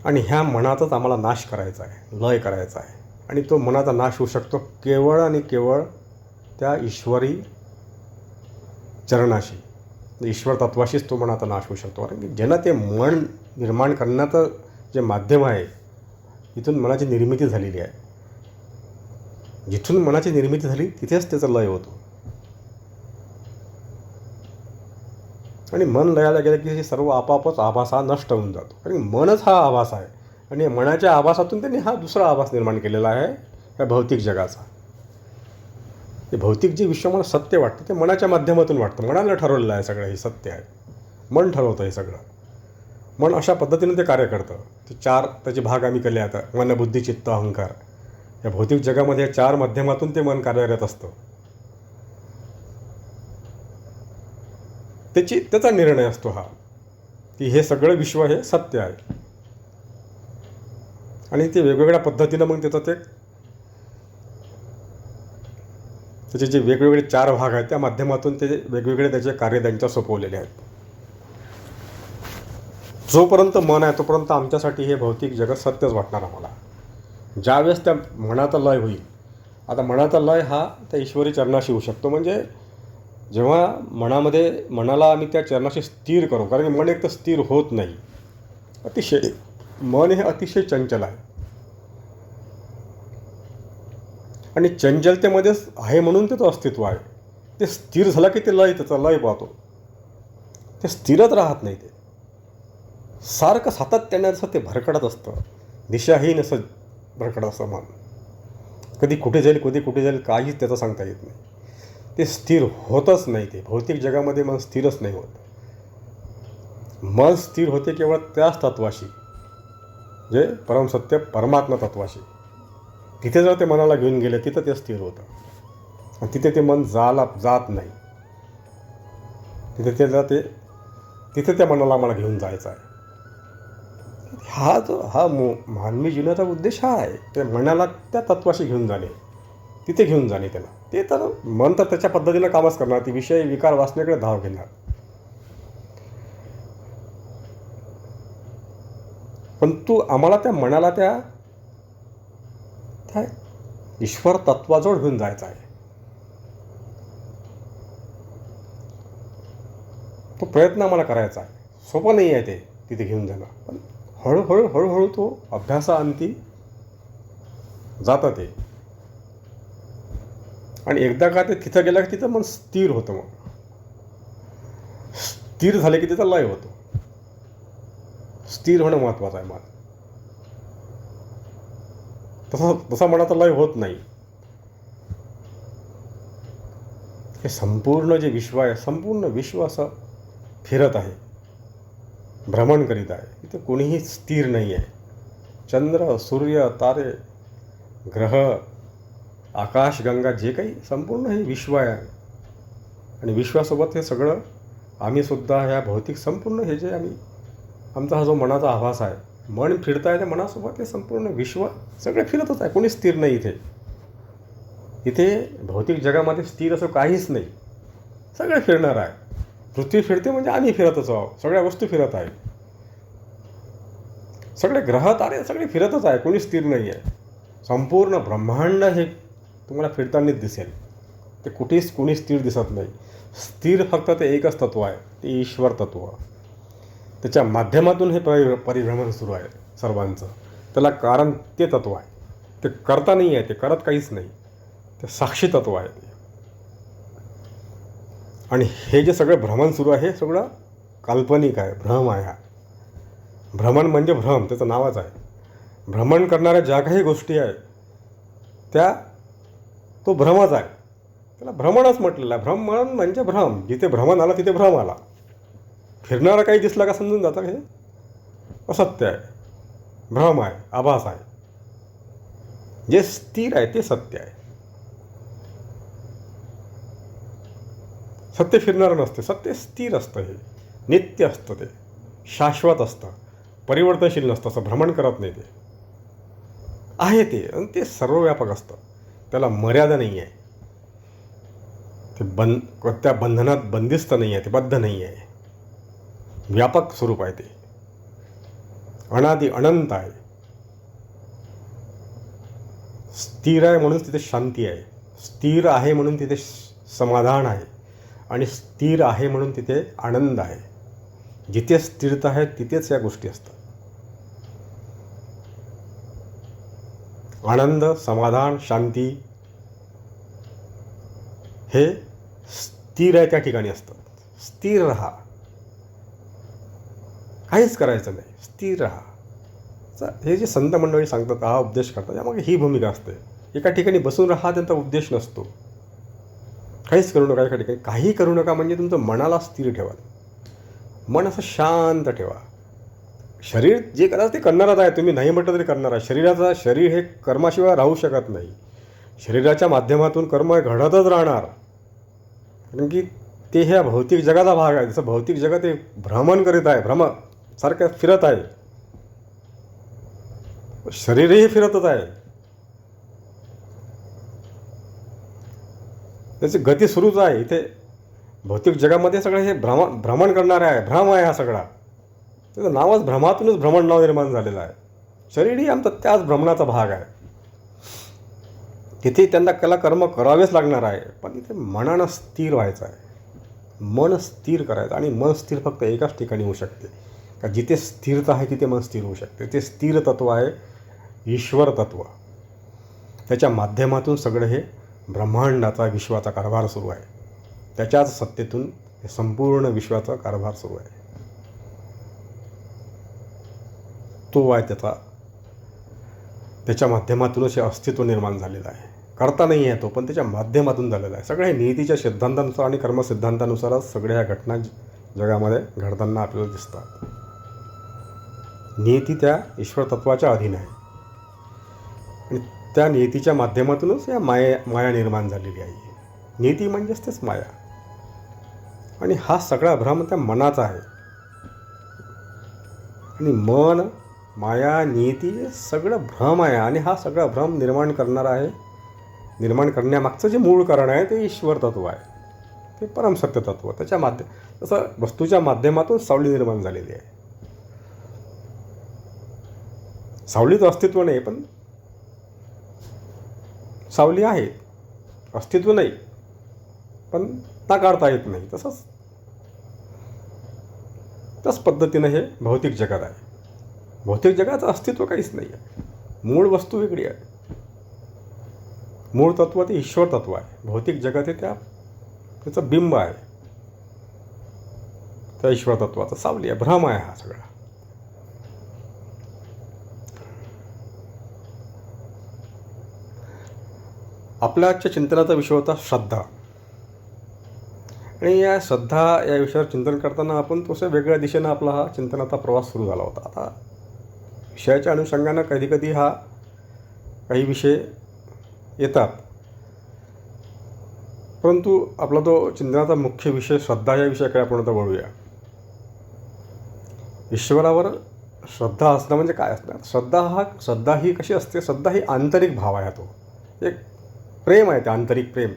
आणि ह्या मनाचाच आम्हाला नाश करायचा आहे, लय करायचा आहे. आणि तो मनाचा नाश होऊ शकतो केवळ आणि केवळ त्या ईश्वरी चरणाशी, ईश्वर तत्वाशीच तो मनाचा नाश होऊ शकतो. कारण की ज्यांना ते मन निर्माण करण्याचं जे माध्यम आहे, इथून मनाची निर्मिती झालेली आहे. जिथून मनाची निर्मिती झाली तिथेच त्याचा लय होतो. आणि मन लयाला गेलं की हे सर्व आपापच आभास हा नष्ट होऊन जातो. कारण मनच हा आभास आहे. आणि मनाच्या आभासातून त्यांनी हा दुसरा आभास निर्माण केलेला आहे या भौतिक जगाचा. हे भौतिक जे विश्व मला सत्य वाटतं ते मनाच्या माध्यमातून वाटतं. मनाला ठरवलेलं आहे सगळं, हे सत्य आहे. मन ठरवतं हे सगळं. मन अशा पद्धतीने ते कार्य करतं. ते 4 त्याचे भाग आम्ही केले आता, मन, बुद्धी, चित्त, अहंकार. या भौतिक जगामध्ये या 4 माध्यमातून ते मन कार्यरत असतं. त्याचा निर्णय असतो हा की हे सगळं विश्व हे सत्य आहे. आणि ते वेगवेगळ्या पद्धतीनं मग त्याचे जे वेगवेगळे 4 भाग आहेत त्या माध्यमातून ते वेगवेगळे त्याचे कार्य त्यांच्या सोपवलेले आहेत. जोपर्यंत मन आहे तोपर्यंत आमच्यासाठी हे भौतिक जगत सत्यच वाटणार आम्हाला. ज्यावेळेस त्या मनाचा लय होईल, आता मनाचा लय हा त्या ईश्वरी चरणाशी होऊ शकतो. म्हणजे जेव्हा मनाला आम्ही त्या चरणाशी स्थिर करू. कारण की मन एक तर स्थिर होत नाही. मन हे अतिशय चंचल आहे. आणि चंचलतेमध्येच आहे म्हणून त्याचं अस्तित्व आहे. ते स्थिर झालं की ते लय, त्याचा लय पाहतो. ते स्थिरच राहत नाही. ते सारखं सातत्याने असं ते भरकटत असतं, दिशाहीन असं भरकटत असतं मन. कधी कुठे जाईल, कधी कुठे जाईल, काहीच त्याचं सांगता येत नाही. ते स्थिर होतच नाही. ते भौतिक जगामध्ये मन स्थिरच नाही होत. मन स्थिर होते केवळ त्याच तत्वाशी, जे परमसत्य परमात्मा तत्वाशी. तिथे जर ते मनाला घेऊन गेले, तिथं ते स्थिर होतं. आणि तिथे ते मन जात नाही. तिथे त्या मनाला मला घेऊन जायचं आहे. हा मानवी जीवनाचा उद्देश हा आहे. त्या मनाला त्या तत्वाशी घेऊन जाणे, तिथे घेऊन जाणे त्याला. ते तर मन तर त्याच्या पद्धतीनं कामच करणार. ती विषय विकार वासनेकडे धाव घेणार. पण आम्हाला त्या मनाला त्या ईश्वर तत्वाजवळ घेऊन जायचं आहे. तो प्रयत्न आम्हाला करायचा आहे. सोपं नाही आहे ते तिथे घेऊन जाणं. पण हळूहळू तो अभ्यासाअंती जातं ते. आणि एकदा का ते तिथं गेलं की तिथं मन स्थिर होतं. मग स्थिर झाले की तिथं लय होतो. स्थिर होणं महत्त्वाचं आहे. मन तसा मनाचा लय होत नाही. हे संपूर्ण जे विश्व आहे, संपूर्ण विश्व असं फिरत आहे, भ्रमण करीत आहे. इथे कोणीही स्थिर नाही आहे. चंद्र, सूर्य, तारे, ग्रह, आकाश, गंगा, जे काही संपूर्ण हे विश्व आहे. आणि विश्वासोबत हे सगळं आम्हीसुद्धा ह्या भौतिक संपूर्ण हे जे आमचा हा जो मनाचा आभास आहे, मन फिरत आहे, त्या मनासोबत हे संपूर्ण विश्व सगळे फिरतच आहे. कोणी स्थिर नाही इथे. इथे भौतिक जगामध्ये स्थिर असं काहीच नाही. सगळे फिरणार आहे. पृथ्वी फिरते म्हणजे आम्ही फिरतच आहोत. सगळ्या वस्तू फिरत आहे. सगळे ग्रह तारे सगळे फिरतच आहे. कोणी स्थिर नाही आहे. संपूर्ण ब्रह्मांड हे तुम्हाला फिरतानाच दिसेल. ते कुठेच कोणी स्थिर दिसत नाही. स्थिर फक्त ते एकच तत्व आहे, ते ईश्वर तत्व. त्याच्या माध्यमातून हे परिभ्रमण सुरू आहे सर्वांचं. त्याला कारण ते तत्व आहे. ते करता नाही आहे, ते करत काहीच नाही. ते साक्षी तत्व आहे. आणि हे जे सगळं भ्रमण सुरू आहे, हे सगळं काल्पनिक आहे, भ्रम आहे. हा भ्रमण म्हणजे भ्रम, त्याचं नावच आहे. भ्रमण करणाऱ्या ज्या काही गोष्टी आहेत तो भ्रमच आहे. त्याला भ्रमणच म्हटलेलं आहे. भ्रमण म्हणजे भ्रम. जिथे भ्रमण आला तिथे भ्रम आला. फिरणारा काही दिसला का समजून जातं हे असत्य आहे, भ्रम आहे, आभास आहे. जे स्थिर आहे ते सत्य आहे. सत्य फिरणारं नसते. सत्य स्थिर असतं. हे नित्य असतं. ते शाश्वत असतं, परिवर्तनशील नसतं. असं भ्रमण करत नाही. ते आहे ते. आणि ते सर्वव्यापक असतं. त्याला मर्यादा नाही आहे. ते त्या बंधनात बंदिस्त नाही आहे. ते बद्ध नाही आहे. व्यापक स्वरूप आहे. ते अनादि अनंत आहे. स्थिर आहे म्हणून तिथे शांती आहे. स्थिर आहे म्हणून तिथे समाधान आहे. आणि स्थिर आहे म्हणून तिथे आनंद आहे. जिथे स्थिरता आहे तिथेच या गोष्टी असतात. आनंद, समाधान, शांती हे स्थिर आहे त्या ठिकाणी असतात. स्थिर राहा, काहीच करायचं नाही, स्थिर राहा. हे जे संत मंडळी सांगतात, हा उपदेश करतात, यामागे ही भूमिका असते. एका ठिकाणी बसून राहा त्यांचा उद्देश नसतो. काहीच करू नका. एका ठिकाणी काही करू नका म्हणजे तुमचं मनाला स्थिर ठेवा. मन असं शांत ठेवा. शरीर जे करायचं ते करणारच आहे. तुम्ही नाही म्हटलं तरी करणार आहे. शरीर हे कर्माशिवाय राहू शकत नाही. शरीराच्या माध्यमातून कर्म घडतच राहणार. कारण की ते ह्या भौतिक जगाचा भाग आहे. जसं भौतिक जगत हे भ्रमण करीत आहे, सारखं फिरत आहे. शरीरही फिरतच आहे. त्याची गती सुरूच आहे. इथे भौतिक जगामध्ये सगळं हे भ्रमण करणारे आहे. भ्रम आहे हा सगळा. त्याचं नावच भ्रमातूनच भ्रमण नाव निर्माण झालेलं आहे. शरीरही आमचा त्याच भ्रमणाचा भाग आहे. तिथे त्यांना कर्म करावेच लागणार आहे. पण इथे मनानं स्थिर व्हायचं आहे. मन स्थिर करायचं. आणि मन स्थिर फक्त एकाच ठिकाणी होऊ शकते. का जिथे स्थिरता आहे तिथे मन स्थिर होऊ शकते. ते स्थिर तत्व आहे ईश्वर तत्व. त्याच्या माध्यमातून सगळं हे ब्रह्मांडाचा विश्वाचा कारभार सुरू आहे. त्याच्याच सत्तेतून हे संपूर्ण विश्वाचा कारभार सुरू आहे. तो आहे त्याच्या माध्यमातूनच हे अस्तित्व निर्माण झालेलं आहे. करता नाही आहे तो, पण त्याच्या माध्यमातून झालेला आहे. सगळ्या नियतीच्या सिद्धांतानुसार आणि कर्मसिद्धांतानुसारच सगळ्या ह्या घटना जगामध्ये घडताना आपल्याला दिसतात. नियती त्या ईश्वर तत्वाच्या अधीन आहे आणि त्या नियतीच्या माध्यमातूनच या माया निर्माण झालेली आहे. नियती म्हणजेच तेच माया. आणि हा सगळा भ्रम त्या मनाचा आहे. आणि मन, माया, नियती हे सगळं भ्रम आहे. आणि हा सगळा भ्रम निर्माण करणारा आहे. निर्माण करण्यामागचं जे मूळ कारण आहे ते ईश्वर तत्व आहे. ते परमसत्य तत्व. त्याच्या तसं वस्तूच्या माध्यमातून सावली निर्माण झालेली आहे. सावलीचं अस्तित्व नाही, पण सावली आहे. अस्तित्व नाही, पण नाकारता येत नाही. त्याच पद्धतीनं हे भौतिक जगात आहे. भौतिक जगाचं अस्तित्व काहीच नाही आहे. मूळ वस्तू वेगळी आहे. मूळ तत्व ते ईश्वर तत्व आहे. भौतिक जगत हे त्याचं बिंब आहे. त्या ईश्वर तत्वाचा सावली आहे. भ्रम आहे हा सगळा. आपल्या आजच्या चिंतनाचा विषय होता श्रद्धा. आणि या श्रद्धा या विषयावर चिंतन करताना आपण तसं वेगळ्या दिशेनं आपला हा चिंतनाचा प्रवास सुरू झाला होता. आता विषयाच्या अनुषंगानं कधीकधी काही विषय येतात, परंतु आपला तो चिंतनाचा मुख्य विषय श्रद्धा या विषयाकडे आपण आता वळूया. ईश्वरावर श्रद्धा असणं म्हणजे काय असणार? श्रद्धा ही कशी असते? श्रद्धा ही आंतरिक भाव आहे. तो एक प्रेम आहे, ते आंतरिक प्रेम.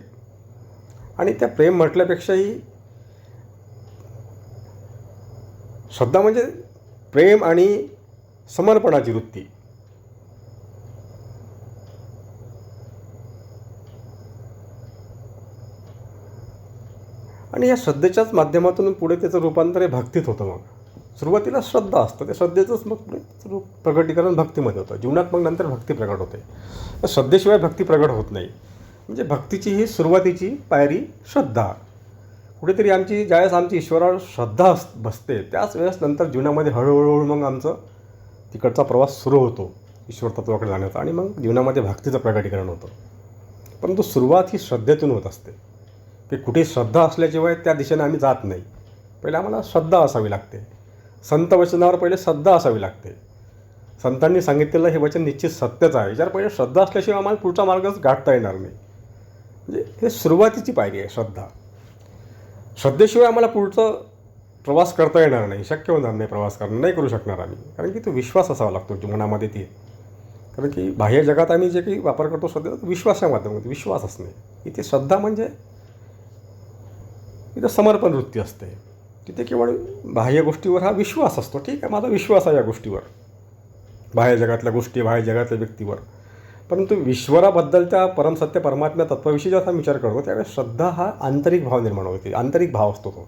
आणि त्या प्रेम म्हटल्यापेक्षाही श्रद्धा म्हणजे प्रेम आणि समर्पणाची वृत्ती. आणि या श्रद्धेच्याच माध्यमातून पुढे त्याचं रूपांतर हे भक्तीत होतं. मग सुरुवातीला श्रद्धा असतं, त्या श्रद्धेचंच मग पुढे प्रकटीकरण भक्तीमध्ये होतं. जीवनात मग नंतर भक्ती प्रकट होते. श्रद्धेशिवाय भक्ती प्रकट होत नाही. म्हणजे भक्तीची ही सुरुवातीची पायरी श्रद्धा. कुठेतरी ज्यावेळेस आमची ईश्वरावर श्रद्धा बसते, त्याच वेळेस नंतर जीवनामध्ये हळूहळू मग आमचं तिकडचा प्रवास सुरू होतो ईश्वर तत्वाकडे जाण्याचा. आणि मग जीवनामध्ये भक्तीचं प्रकटीकरण होतं. परंतु सुरुवात ही श्रद्धेतून होत असते. की कुठे श्रद्धा असल्याशिवाय त्या दिशेने आम्ही जात नाही. पहिले आम्हाला श्रद्धा असावी लागते. संत वचनावर पहिले श्रद्धा असावी लागते. संतांनी सांगितलेलं हे वचन निश्चित सत्यच आहे, याच्यावर पहिले श्रद्धा असल्याशिवाय आम्हाला पुढचा मार्गच गाठता येणार नाही. म्हणजे हे सुरुवातीची पायरी आहे श्रद्धा. श्रद्धेशिवाय आम्हाला पुढचं प्रवास करता येणार नाही, शक्य होणार नाही. प्रवास नाही करू शकणार आम्ही, कारण की तो विश्वास असावा लागतो मनामध्ये. ती कारण की बाह्य जगात आम्ही जे काही वापर करतो श्रद्धेचा, विश्वासाच्या माध्यमातून विश्वास असणे. इथे श्रद्धा म्हणजे इथं समर्पण वृत्ती असते. तिथे केवळ बाह्य गोष्टीवर हा विश्वास असतो. ठीक आहे, माझा विश्वास आहे या गोष्टीवर, बाह्य जगातल्या गोष्टी, बाह्य जगातल्या व्यक्तीवर. परंतु ईश्वराबद्दलच्या परमसत्य परमात्म्या तत्वाविषयी जेव्हा मी विचार करतो, त्यावेळेस श्रद्धा हा आंतरिक भाव निर्माण होते. आंतरिक भाव असतो तो.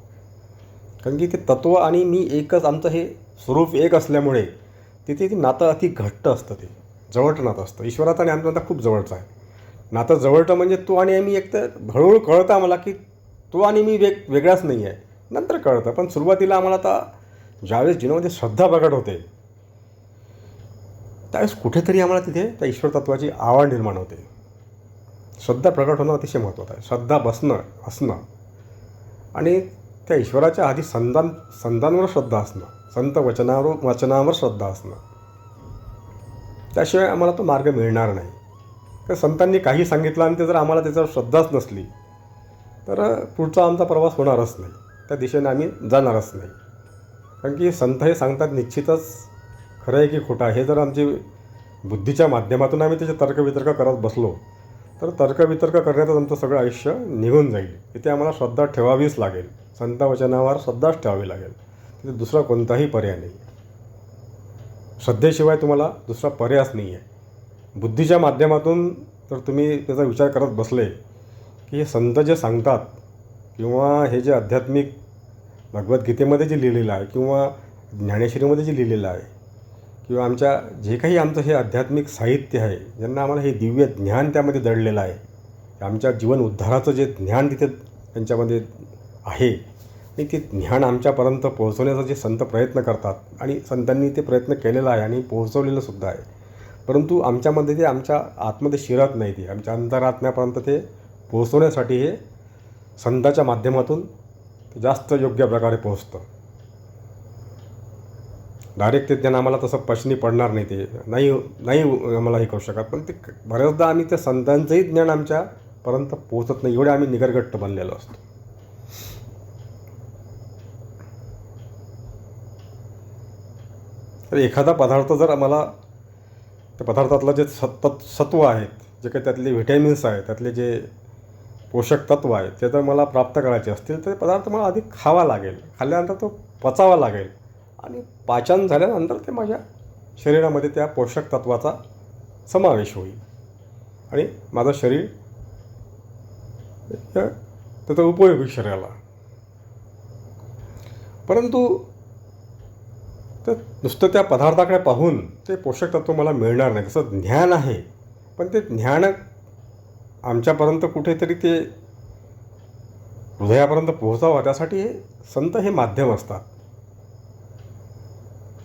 कारण की ते तत्व आणि मी एकच, आमचं हे स्वरूप एक असल्यामुळे तिथे नातं अति घट्ट असतं. ते जवळचं नातं असतं. ईश्वराचं आणि आमचं नातं खूप जवळचं आहे. नातं जवळचं म्हणजे तो आणि आम्ही एक, तर हळूहळू कळतं आम्हाला की तो आणि मी वेगळाच नाही आहे. नंतर कळतं, पण सुरुवातीला आम्हाला आता ज्यावेळेस जीवनामध्ये श्रद्धा प्रकट होते, त्यावेळेस कुठेतरी आम्हाला तिथे त्या ईश्वर तत्वाची आवड निर्माण होते. श्रद्धा प्रकट होणं अतिशय महत्त्वाचं आहे. श्रद्धा असणं आणि त्या ईश्वराच्या आधी संतांवर श्रद्धा असणं, संत वचनावर श्रद्धा असणं. त्याशिवाय आम्हाला तो मार्ग मिळणार नाही. तर संतांनी काही सांगितलं आणि ते जर आम्हाला त्याच्यावर श्रद्धाच नसली तर पुढचा आमचा प्रवास होणारच नाही, त्या दिशेने आम्ही जाणारच नाही. कारण की संत हे सांगतात निश्चितच खरं आहे की खोटं आहे, हे जर आमची बुद्धीच्या माध्यमातून आम्ही त्याचे तर्कवितर्क करत बसलो तर तर्कवितर्क करण्यातच आमचं सगळं आयुष्य निघून जाईल. तिथे आम्हाला श्रद्धा ठेवावीच लागेल. संत वचनावर श्रद्धाच ठेवावी लागेल. तिथे दुसरा कोणताही पर्याय नाही. श्रद्धेशिवाय तुम्हाला दुसरा पर्यायच नाही आहे. बुद्धीच्या माध्यमातून जर तुम्ही त्याचा विचार करत बसले की हे संत जे सांगतात किंवा हे जे आध्यात्मिक भगवद्गीतेमध्ये जे लिहिलेलं आहे किंवा ज्ञानेश्वरीमध्ये जे लिहिलेलं आहे किंवा आमच्या जे काही आमचं हे आध्यात्मिक साहित्य आहे, ज्यांना आम्हाला हे दिव्य ज्ञान त्यामध्ये दडलेलं आहे, आमच्या जीवन उद्धाराचं जे ज्ञान तिथे त्यांच्यामध्ये आहे आणि ते ज्ञान आमच्यापर्यंत पोहोचवण्याचा जे संत प्रयत्न करतात आणि संतांनी ते प्रयत्न केलेला आहे आणि पोहोचवलेलं सुद्धा आहे, परंतु आमच्यामध्ये ते आमच्या आतमध्ये शिरत नाही, ते आमच्या अंतरात्म्यापर्यंत ते पोहोचवण्यासाठी हे संतांच्या माध्यमातून ते जास्त योग्य प्रकारे पोहोचतं. डायरेक्ट ते ज्ञान आम्हाला तसं पचनी पडणार नाही, ते नाही आम्हाला हे करू शकत, पण ते बऱ्याचदा आम्ही त्या संतांचंही ज्ञान आमच्यापर्यंत पोहोचत नाही, एवढे आम्ही निगरगट्ट बनलेलो असतो. तर एखादा पदार्थ जर आम्हाला त्या पदार्थातलं जे सत्व आहेत, जे काही त्यातले व्हिटॅमिन्स आहेत, त्यातले जे पोषक तत्व आहेत, ते जर मला प्राप्त करायचे असतील तर पदार्थ मला आधी खावा लागेल, खाल्ल्यानंतर तो पचावा लागेल आणि पाचन झाल्यानंतर ते माझ्या शरीरामध्ये त्या पोषक तत्वाचा समावेश होईल आणि माझं शरीर त्याचा उपयोग होईल शरीराला. परंतु तर नुसतं त्या पदार्थाकडे पाहून ते पोषक तत्व मला मिळणार नाही. तसं ज्ञान आहे, पण ते ज्ञान आमच्यापर्यंत कुठेतरी ते हृदयापर्यंत पोहोचावं, त्यासाठी हे संत हे माध्यम असतात.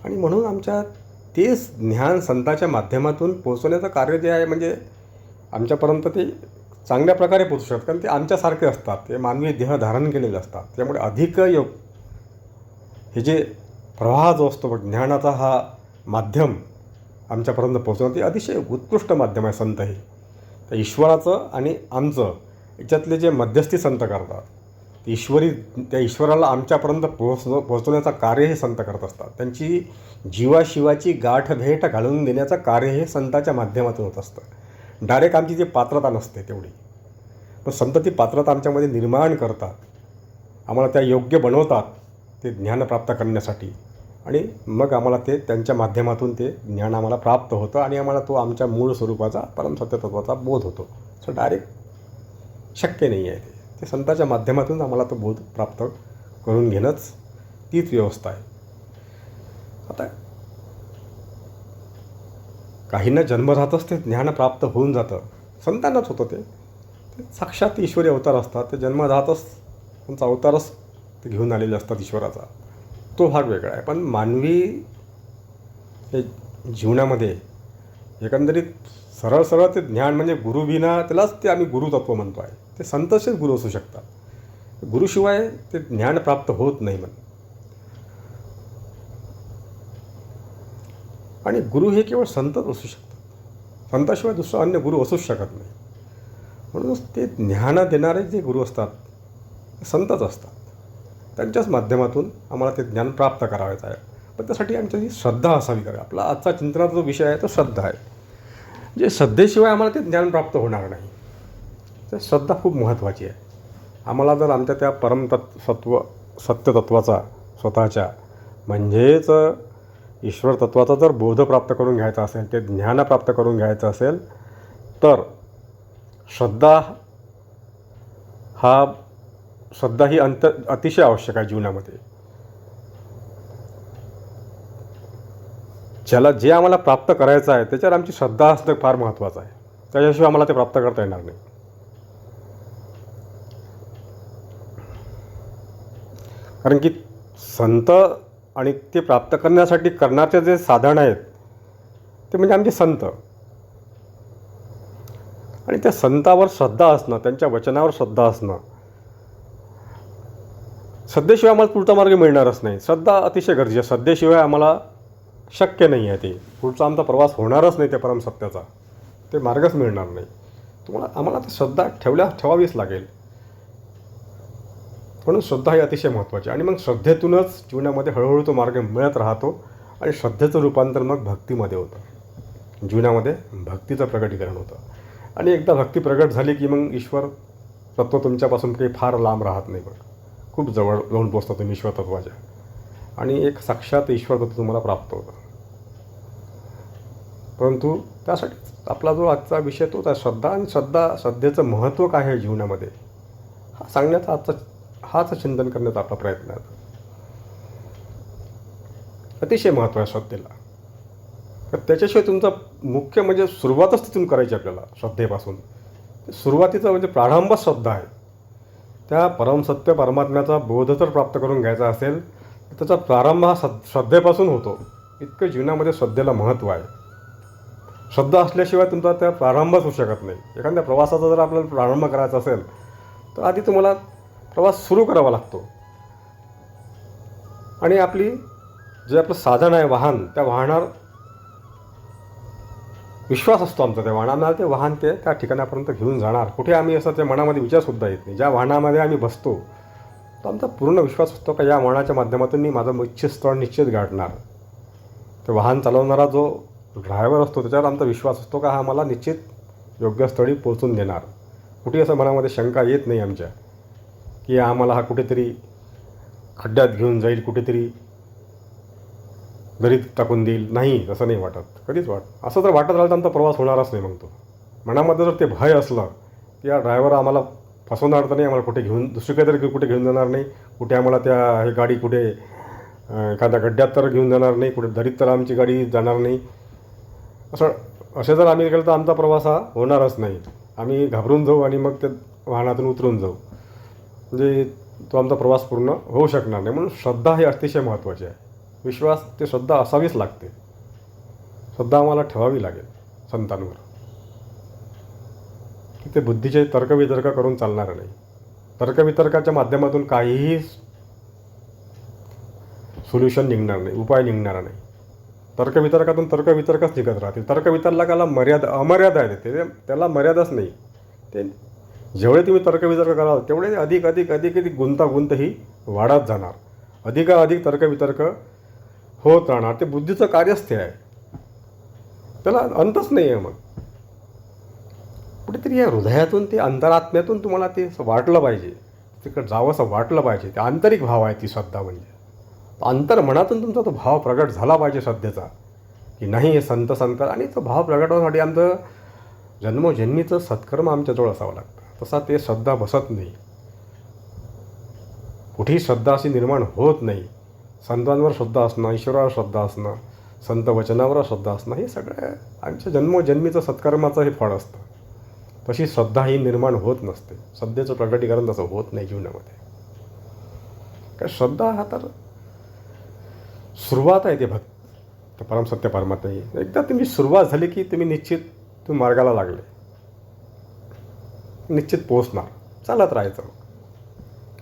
आणि म्हणून आमच्या तेच ज्ञान संतांच्या माध्यमातून पोहोचवण्याचं कार्य जे आहे, म्हणजे आमच्यापर्यंत ते चांगल्या प्रकारे पोहोचू शकतात, कारण ते आमच्यासारखे असतात, ते मानवी देह धारण केलेले असतात. त्यामुळे अधिक हे जे प्रवाह जो असतो ज्ञानाचा, हा माध्यम आमच्यापर्यंत पोहोचवणं, ते अतिशय उत्कृष्ट माध्यम आहे संत हे. तर ईश्वराचं आणि आमचं याच्यातले जे मध्यस्थी संत करतात, त्या ईश्वराला आमच्यापर्यंत पोहोचवण्याचं कार्य हे संत करत असतात. त्यांची जीवाशिवाची गाठ भेट घालून देण्याचं कार्य हे संतांच्या माध्यमातून होत असतं. डायरेक्ट आमची जी पात्रता नसते तेवढी, पण संत ती पात्रता आमच्यामध्ये निर्माण करतात, आम्हाला त्या योग्य बनवतात ते ज्ञान प्राप्त करण्यासाठी. आणि मग आम्हाला ते त्यांच्या माध्यमातून ते ज्ञान आम्हाला प्राप्त होतं आणि आम्हाला तो आमच्या मूळ स्वरूपाचा परमसत्यत्वाचा बोध होतो. असं डायरेक्ट शक्य नाही आहे. ते संतांच्या माध्यमातून आम्हाला तो बोध प्राप्त करून घेणंच तीच व्यवस्था आहे. आता काहींना जन्मजातच ते ज्ञान प्राप्त होऊन जातं, संतांनाच होतं ते साक्षात ईश्वरी अवतार असतात, ते जन्मजातच त्यांचा अवतारच ते घेऊन आलेले असतात ईश्वराचा, तो भाग वेगळा आहे. पण मानवी हे जीवनामध्ये एकंदरीत सरळ सरळ ते ज्ञान म्हणजे गुरुविना, त्यालाच ते आम्ही गुरुतत्व म्हणतो आहे. ते संतच गुरु असू शकतात, गुरुशिवाय ते ज्ञान प्राप्त होत नाही म्हण. आणि गुरु हे केवळ संतच असू शकतात, संताशिवाय दुसरा अन्य गुरु असूच शकत नाही. म्हणूनच ते ज्ञान देणारे जे गुरु असतात संतच असतात, त्यांच्याच माध्यमातून आम्हाला ते ज्ञान प्राप्त करायचं आहे. पण त्यासाठी आमची श्रद्धा असावी. करा आपला आजचा चिंतनाचा जो विषय आहे तो श्रद्धा आहे. जे श्रद्धेशिवाय आम्हाला ते ज्ञान प्राप्त होणार नाही. तर श्रद्धा खूप महत्त्वाची आहे. आम्हाला जर आमच्या त्या सत्यतत्वाचा स्वतःच्या म्हणजेच ईश्वर तत्वाचा जर बोध प्राप्त करून घ्यायचा असेल, ते ज्ञान प्राप्त करून घ्यायचं असेल, तर श्रद्धा ही अतिशय आवश्यक आहे जीवनामध्ये. जे आम्हाला प्राप्त करायचं आहे त्याच्यावर आमची श्रद्धा असणं फार महत्त्वाचं आहे. त्याच्याशिवाय आम्हाला ते प्राप्त करता येणार नाही. कारण की संत आणि ते प्राप्त करण्यासाठी करण्याचे जे साधन आहेत ते म्हणजे आमचे संत. आणि त्या संतावर श्रद्धा असणं, त्यांच्या वचनावर श्रद्धा असणं, श्रद्धेशिवाय आम्हाला पुढचा मार्ग मिळणारच नाही. श्रद्धा अतिशय गरजेची आहे. श्रद्धेशिवाय आम्हाला शक्य नाही आहे, ते पुढचा आमचा प्रवास होणारच नाही त्या परमसत्याचा, ते मार्गच मिळणार नाही. आम्हाला तर श्रद्धा ठेवावीच लागेल. म्हणून श्रद्धा ही अतिशय महत्त्वाची. आणि मग श्रद्धेतूनच जीवनामध्ये हळूहळू तो मार्ग मिळत राहतो आणि श्रद्धेचं रूपांतर मग भक्तीमध्ये होतं, जीवनामध्ये भक्तीचं प्रकटीकरण होतं. आणि एकदा भक्ती प्रगट झाली की मग ईश्वर तत्व तुमच्यापासून काही फार लांब राहत नाही. बघ, खूप जवळ जाऊन पोचता तुम्ही ईश्वर तत्वाच्या, आणि एक साक्षात ईश्वर तत्व तुम्हाला प्राप्त होतं. परंतु त्यासाठी आपला जो आजचा विषय तोच आहे, श्रद्धा. आणि श्रद्धेचं महत्त्व काय आहे जीवनामध्ये हा सांगण्याचा हाच चिंतन करण्याचा आपला प्रयत्न आहे. अतिशय महत्त्व आहे श्रद्धेला. तर त्याच्याशिवाय तुमचा मुख्य म्हणजे सुरुवातच तिथून करायची आपल्याला श्रद्धेपासून. सुरुवातीचा म्हणजे प्रारंभच श्रद्धा आहे. त्या परमसत्य परमात्म्याचा बोध जर प्राप्त करून घ्यायचा असेल तर त्याचा प्रारंभ हा श्रद्धेपासून होतो. इतकं जीवनामध्ये श्रद्धेला महत्त्व आहे. श्रद्धा असल्याशिवाय तुमचा त्या प्रारंभच होऊ शकत नाही. एखाद्या प्रवासाचा जर आपल्याला प्रारंभ करायचा असेल तर आधी तुम्हाला प्रवास सुरू करावा लागतो. आणि जे आपलं साधन आहे वाहन, त्या वाहनावर विश्वास असतो आमचा. त्या वाहनांना ते वाहन त्या ठिकाणापर्यंत घेऊन जाणार. कुठे आम्ही असं त्या मनामध्ये विचारसुद्धा येत नाही. ज्या वाहनामध्ये आम्ही बसतो तो आमचा पूर्ण विश्वास असतो का या वाहनाच्या माध्यमातून मी माझं इच्छित स्थळ निश्चित गाठणार. ते वाहन चालवणारा जो ड्रायव्हर असतो त्याच्यावर आमचा विश्वास असतो का हा मला निश्चित योग्य स्थळी पोहोचून देणार. कुठे असं मनामध्ये शंका येत नाही आमच्या की आम्हाला हा कुठेतरी खड्ड्यात घेऊन जाईल, कुठेतरी दरीत टाकून देईल. नाही, तसं नाही वाटत कधीच. असं जर वाटत राहिलं तर आमचा प्रवास होणारच नाही. मग तो मनामध्ये जर ते भय असलं की या ड्रायव्हर आम्हाला फसवणार तर नाही, आम्हाला कुठे घेऊन दुसरीकडे तरी कुठे घेऊन जाणार नाही, कुठे आम्हाला हे गाडी कुठे एखाद्या गड्ड्यात तर घेऊन जाणार नाही, कुठे दरीत तर आमची गाडी जाणार नाही, असे जर आम्ही केलं तर आमचा प्रवास हा होणारच नाही. आम्ही घाबरून जाऊ आणि मग त्या वाहनातून उतरून जाऊ. म्हणजे तो आमचा प्रवास पूर्ण होऊ शकणार नाही. म्हणून श्रद्धा ही अतिशय महत्त्वाची आहे. विश्वास ते श्रद्धा असावीच लागते. श्रद्धा आम्हाला ठेवावी लागेल संतांवर. ते बुद्धीचे तर्कवितर्क करून चालणार नाही. तर्कवितर्काच्या माध्यमातून काहीही सोल्युशन निघणार नाही, उपाय निघणार नाही. तर्कवितर्कातून तर्कवितर्कच निघत राहतील. तर्कवितर्काला अमर्यादा आहे. त्याला मर्यादाच नाही. ते जेवढे तुम्ही तर्कवितर्क कराल तेवढे अधिक अधिक अधिक अधिक गुंतागुंत ही वाढत जाणार. अधिकाधिक तर्कवितर्क होत राहणार. ते बुद्धीचं कार्यच ते आहे. त्याला अंतच नाही आहे. मग कुठेतरी या हृदयातून ते अंतरात्म्यातून तुम्हाला ते वाटलं पाहिजे, तिकडं जावं असं वाटलं पाहिजे. ते आंतरिक भाव आहे ती श्रद्धा. म्हणजे अंतर्मनातून तुमचा तो भाव प्रगट झाला पाहिजे श्रद्धेचा की नाही हे संत आणि तो भाव प्रगट होण्यासाठी आमचं जन्मोजन्मीचं सत्कर्म आमच्याजवळ असावं लागतं. तसा ते श्रद्धा बसत नाही. कुठेही श्रद्धा अशी निर्माण होत नाही. संतांवर श्रद्धा असणं, ईश्वरावर श्रद्धा असणं, संत वचनावर श्रद्धा असणं हे सगळं आमच्या जन्मोजन्मीचं सत्कर्माचं हे फळ असतं. तशी श्रद्धा ही निर्माण होत नसते. श्रद्धेचं प्रगटीकरण तसं होत नाही जीवनामध्ये. काय श्रद्धा हा तर सुरुवात आहे. ते भक्त परमसत्य परमात्मा. एकदा तुम्ही सुरुवात झाली की तुम्ही मार्गाला लागले, निश्चित पोहोचणार. चालत राहायचं,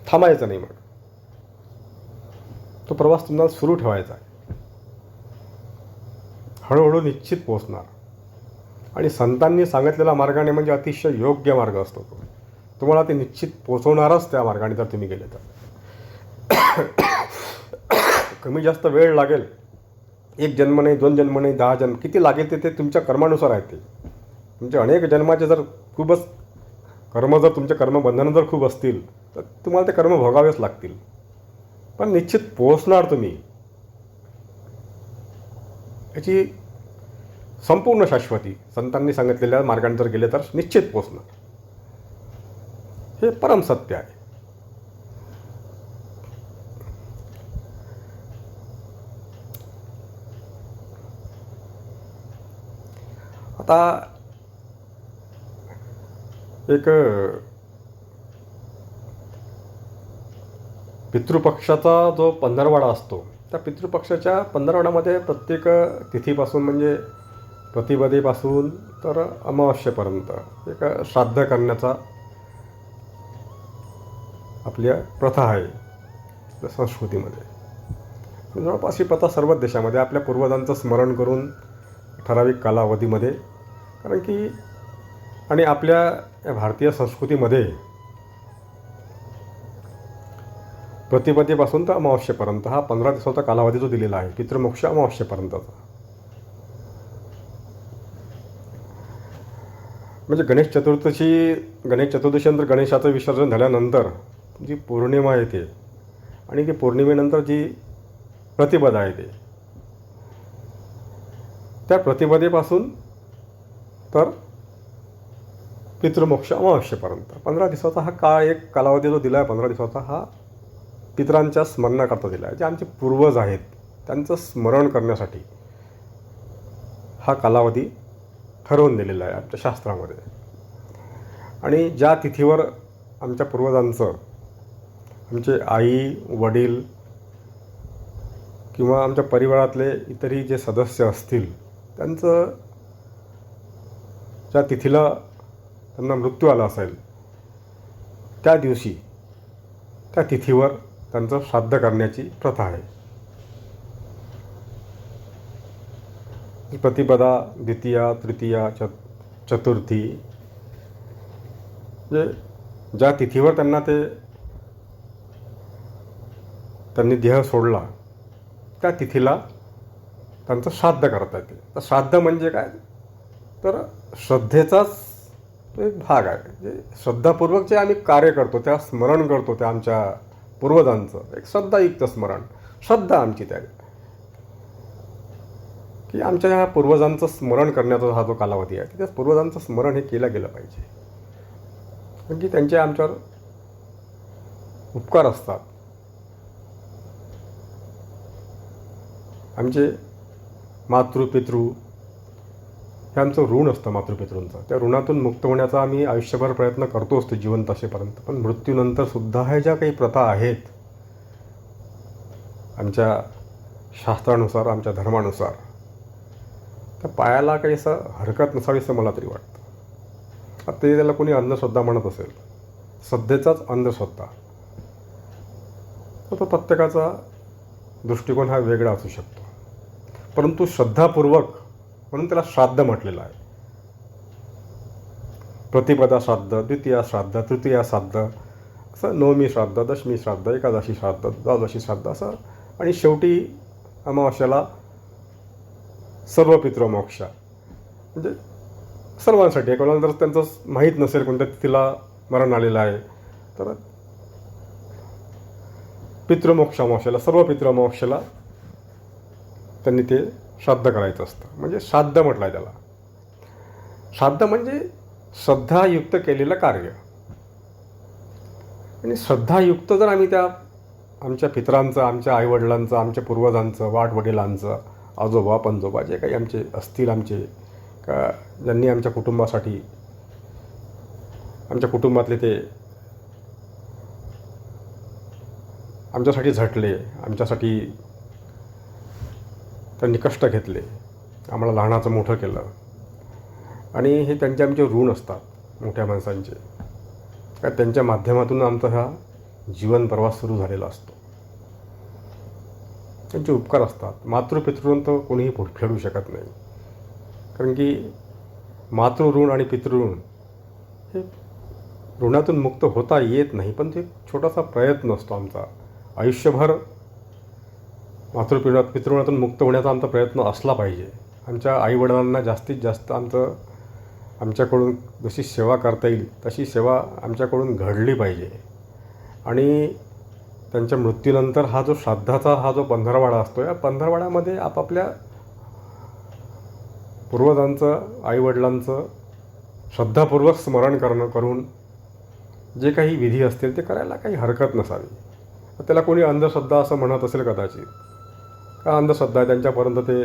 थांबायचं नाही. मग तो प्रवास तुम्हाला सुरू ठेवायचा आहे. हळूहळू निश्चित पोहोचणार. आणि संतांनी सांगितलेला मार्गाने म्हणजे अतिशय योग्य मार्ग असतो तो. तुम्हाला ते निश्चित पोचवणारच त्या मार्गाने जर तुम्ही गेले तर. कमी जास्त वेळ लागेल, 1 जन्म नाही, 2 जन्म नाही, 10 जन्म किती लागेल ते तुमच्या कर्मानुसार आहे. ते तुमच्या अनेक जन्माचे जर खूपच तुमचे कर्मबंधनं जर खूप असतील तर तुम्हाला ते कर्म भोगावेच लागतील. पण निश्चित पोहोचणार तुम्ही. याची संपूर्ण शाश्वती संतांनी सांगितलेल्या मार्गाने जर गेले तर निश्चित पोहोचणार. हे परम सत्य आहे. आता एक पितृपक्षाचा जो पंधरवडा असतो, त्या पितृपक्षाच्या पंधरवड्यामध्ये प्रत्येक तिथीपासून म्हणजे प्रतिपदेपासून तर अमावस्येपर्यंत एक श्राद्ध करण्याचा आपल्या प्रथा आहे संस्कृतीमध्ये. जवळपास ही प्रथा सर्व देशामध्ये आपल्या पूर्वजांचं स्मरण करून ठराविक कालावधीमध्ये, कारण की आणि आपल्या या भारतीय संस्कृतीमध्ये प्रतिपदेपासून तर अमावस्येपर्यंत हा 15 दिवसाचा कालावधी जो दिलेला आहे पितृमोक्ष अमावस्येपर्यंतचा. म्हणजे गणेश चतुर्दशीनंतर गणेशाचं विसर्जन झाल्यानंतर जी पौर्णिमा येते आणि ती पौर्णिमेनंतर जी प्रतिपदा येते, त्या प्रतिपदेपासून तर पितृमोक्ष अमावस्येपर्यंत 15 दिवसाचा हा एक कालावधी जो दिला आहे 15 दिवसाचा, हा पितरांच्या स्मरणाकरता दिला आहे. जे आमचे पूर्वज आहेत त्यांचं स्मरण करण्यासाठी हा कालावधी ठरवून दिलेला आहे आमच्या शास्त्रामध्ये. आणि ज्या तिथीवर आमच्या पूर्वजांचं, आमचे आई वडील किंवा आमच्या परिवारातले इतरही जे सदस्य असतील, त्यांचं ज्या तिथीला त्यांना मृत्यू आला असेल त्या दिवशी त्या तिथीवर त्यांचं श्राद्ध करण्याची प्रथा आहे. प्रतिपदा, द्वितीया, तृतीया, चतुर्थी, म्हणजे ज्या तिथीवर त्यांनी देह सोडला त्या तिथीला त्यांचं श्राद्ध करता येते. तर श्राद्ध म्हणजे काय, तर श्रद्धेचाच एक भाग आहे. म्हणजे श्रद्धापूर्वक जे आम्ही कार्य करतो, त्या स्मरण करतो, त्या आमच्या पूर्वजांचं एक श्रद्धायुक्त स्मरण, श्रद्धा आमची त्या, की आमच्या ह्या पूर्वजांचं स्मरण करण्याचा हा जो कालावधी आहे, त्या पूर्वजांचं स्मरण हे केलं गेलं पाहिजे. कारण की त्यांचे आमच्यावर उपकार असतात. आमचे मातृपितृ हे आमचं ऋण असतं मातृपितृंचं. त्या ऋणातून मुक्त होण्याचा आम्ही आयुष्यभर प्रयत्न करतो असतो जिवंत असेपर्यंत. पण मृत्यूनंतरसुद्धा ह्या ज्या काही प्रथा आहेत आमच्या शास्त्रानुसार, आमच्या धर्मानुसार, त्या पायाला काही असं हरकत नसावी असं मला तरी वाटतं. आता ते त्याला कोणी अंधश्रद्धा म्हणत असेल, श्रद्धेचाच अंधश्रद्धा, तर तो प्रत्येकाचा दृष्टिकोन हा वेगळा असू शकतो. परंतु श्रद्धापूर्वक म्हणून त्याला श्राद्ध म्हटलेलं आहे. प्रतिपदा श्राद्ध, द्वितीया श्राद्ध, तृतीया श्राद्ध, असं नवमी श्राद्ध, दशमी श्राद्ध, एकादशी श्राद्ध, द्वादशी श्राद्ध असं, आणि शेवटी अमावास्याला सर्व पितृमोक्ष. म्हणजे सर्वांसाठी. कोणाला जर त्यांचं माहीत नसेल कोणत्या तिथीला मरण आलेलं आहे तर पितृमोक्ष अमावस्याला, सर्व पितृमोक्षाला त्यांनी ते श्राद्ध करायचं असतं. म्हणजे श्राद्ध म्हटलं आहे त्याला. श्राद्ध म्हणजे श्रद्धायुक्त केलेलं कार्य. आणि श्रद्धायुक्त जर आम्ही त्या आमच्या पितरांचं, आमच्या आईवडिलांचं, आमच्या पूर्वजांचं, वाटवडिलांचं, आजोबा पणजोबा जे काही आमचे असतील, आमचे का ज्यांनी आमच्या कुटुंबासाठी, आमच्या कुटुंबातले ते आमच्यासाठी झटले, आमच्यासाठी त्यांनी कष्ट घेतले, आम्हाला लहानाचं मोठं केलं, आणि हे त्यांचे आमचे ऋण असतात मोठ्या माणसांचे. का त्यांच्या माध्यमातून आमचा हा जीवन प्रवास सुरू झालेला असतो. त्यांचे उपकार असतात. मातृपितृण तर कोणीही फेडू शकत नाही. कारण की मातृऋण आणि पितृऋण हे ऋणातून मुक्त होता येत नाही. पण ते छोटासा प्रयत्न असतो आमचा. आयुष्यभर पितृऋणातून मुक्त होण्याचा आमचा प्रयत्न असला पाहिजे. आमच्या आईवडिलांना जास्तीत जास्त आमच्याकडून जशी सेवा करता येईल तशी सेवा आमच्याकडून घडली पाहिजे. आणि त्यांच्या मृत्यूनंतर हा जो श्राद्धाचा हा जो पंधरवाडा असतो, या पंधरवाड्यामध्ये आपापल्या पूर्वजांचं, आईवडिलांचं श्रद्धापूर्वक स्मरण करून जे काही विधी असतील ते करायला काही हरकत नसावी. त्याला कोणी अंधश्रद्धा असं म्हणत असेल कदाचित. का अंधश्रद्धा आहे, त्यांच्यापर्यंत ते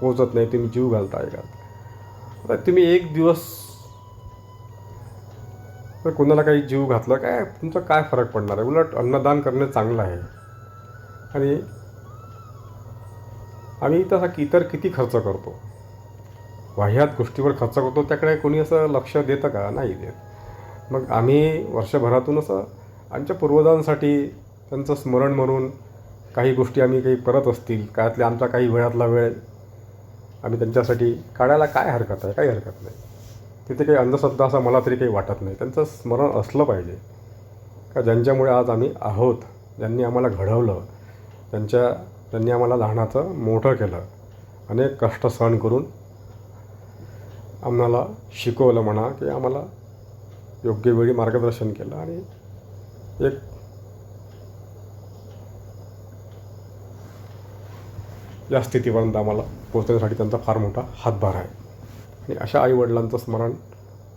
पोहोचत नाही, तुम्ही जीव घालताय का. आता तुम्ही एक दिवस तर कोणाला काही जीव घातला काय, तुमचा काय फरक पडणार आहे. उलट अन्नदान करणे चांगलं आहे. आणि आम्ही तसा इतर किती खर्च करतो, वाह्यात गोष्टीवर खर्च करतो, त्याकडे कोणी असं लक्ष देतं का, नाही देत. मग आम्ही वर्षभरातून असं आमच्या पूर्वजांसाठी त्यांचं स्मरण म्हणून काही गोष्टी आम्ही काही करत असतील, काळातल्या आमचा काही वेळातला वेळ आम्ही त्यांच्यासाठी काढायला काय हरकत आहे, काही हरकत नाही. तिथे काही अंधश्रद्धा असं मला तरी काही वाटत नाही. त्यांचं स्मरण असलं पाहिजे का ज्यांच्यामुळे आज आम्ही आहोत, ज्यांनी आम्हाला घडवलं, त्यांनी आम्हाला लहानाचं मोठं केलं, अनेक कष्ट सहन करून आम्हाला शिकवलं म्हणा, की आम्हाला योग्य वेळी मार्गदर्शन केलं, आणि एक या स्थितीपर्यंत आम्हाला पोहोचण्यासाठी त्यांचा फार मोठा हातभार आहे. आणि अशा आईवडिलांचं स्मरण,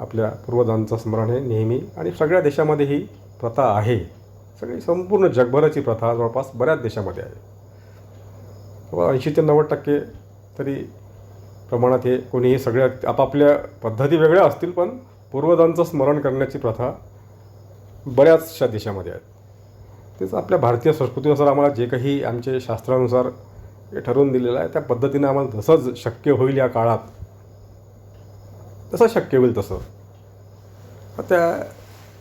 आपल्या पूर्वजांचं स्मरण हे नेहमी, आणि सगळ्या देशामध्ये ही प्रथा आहे. संपूर्ण जगभराची प्रथा जवळपास बऱ्याच देशामध्ये आहे. 80 ते 90% तरी प्रमाणात हे कोणीही सगळ्या आपापल्या पद्धती वेगळ्या असतील, पण पूर्वजांचं स्मरण करण्याची प्रथा बऱ्याचशा देशामध्ये आहे. तेच आपल्या भारतीय संस्कृतीनुसार आम्हाला जे काही आमचे शास्त्रानुसार हे ठरवून दिलेलं आहे, त्या पद्धतीने आम्हाला जसं शक्य होईल या काळात, तसं शक्य होईल तसं त्या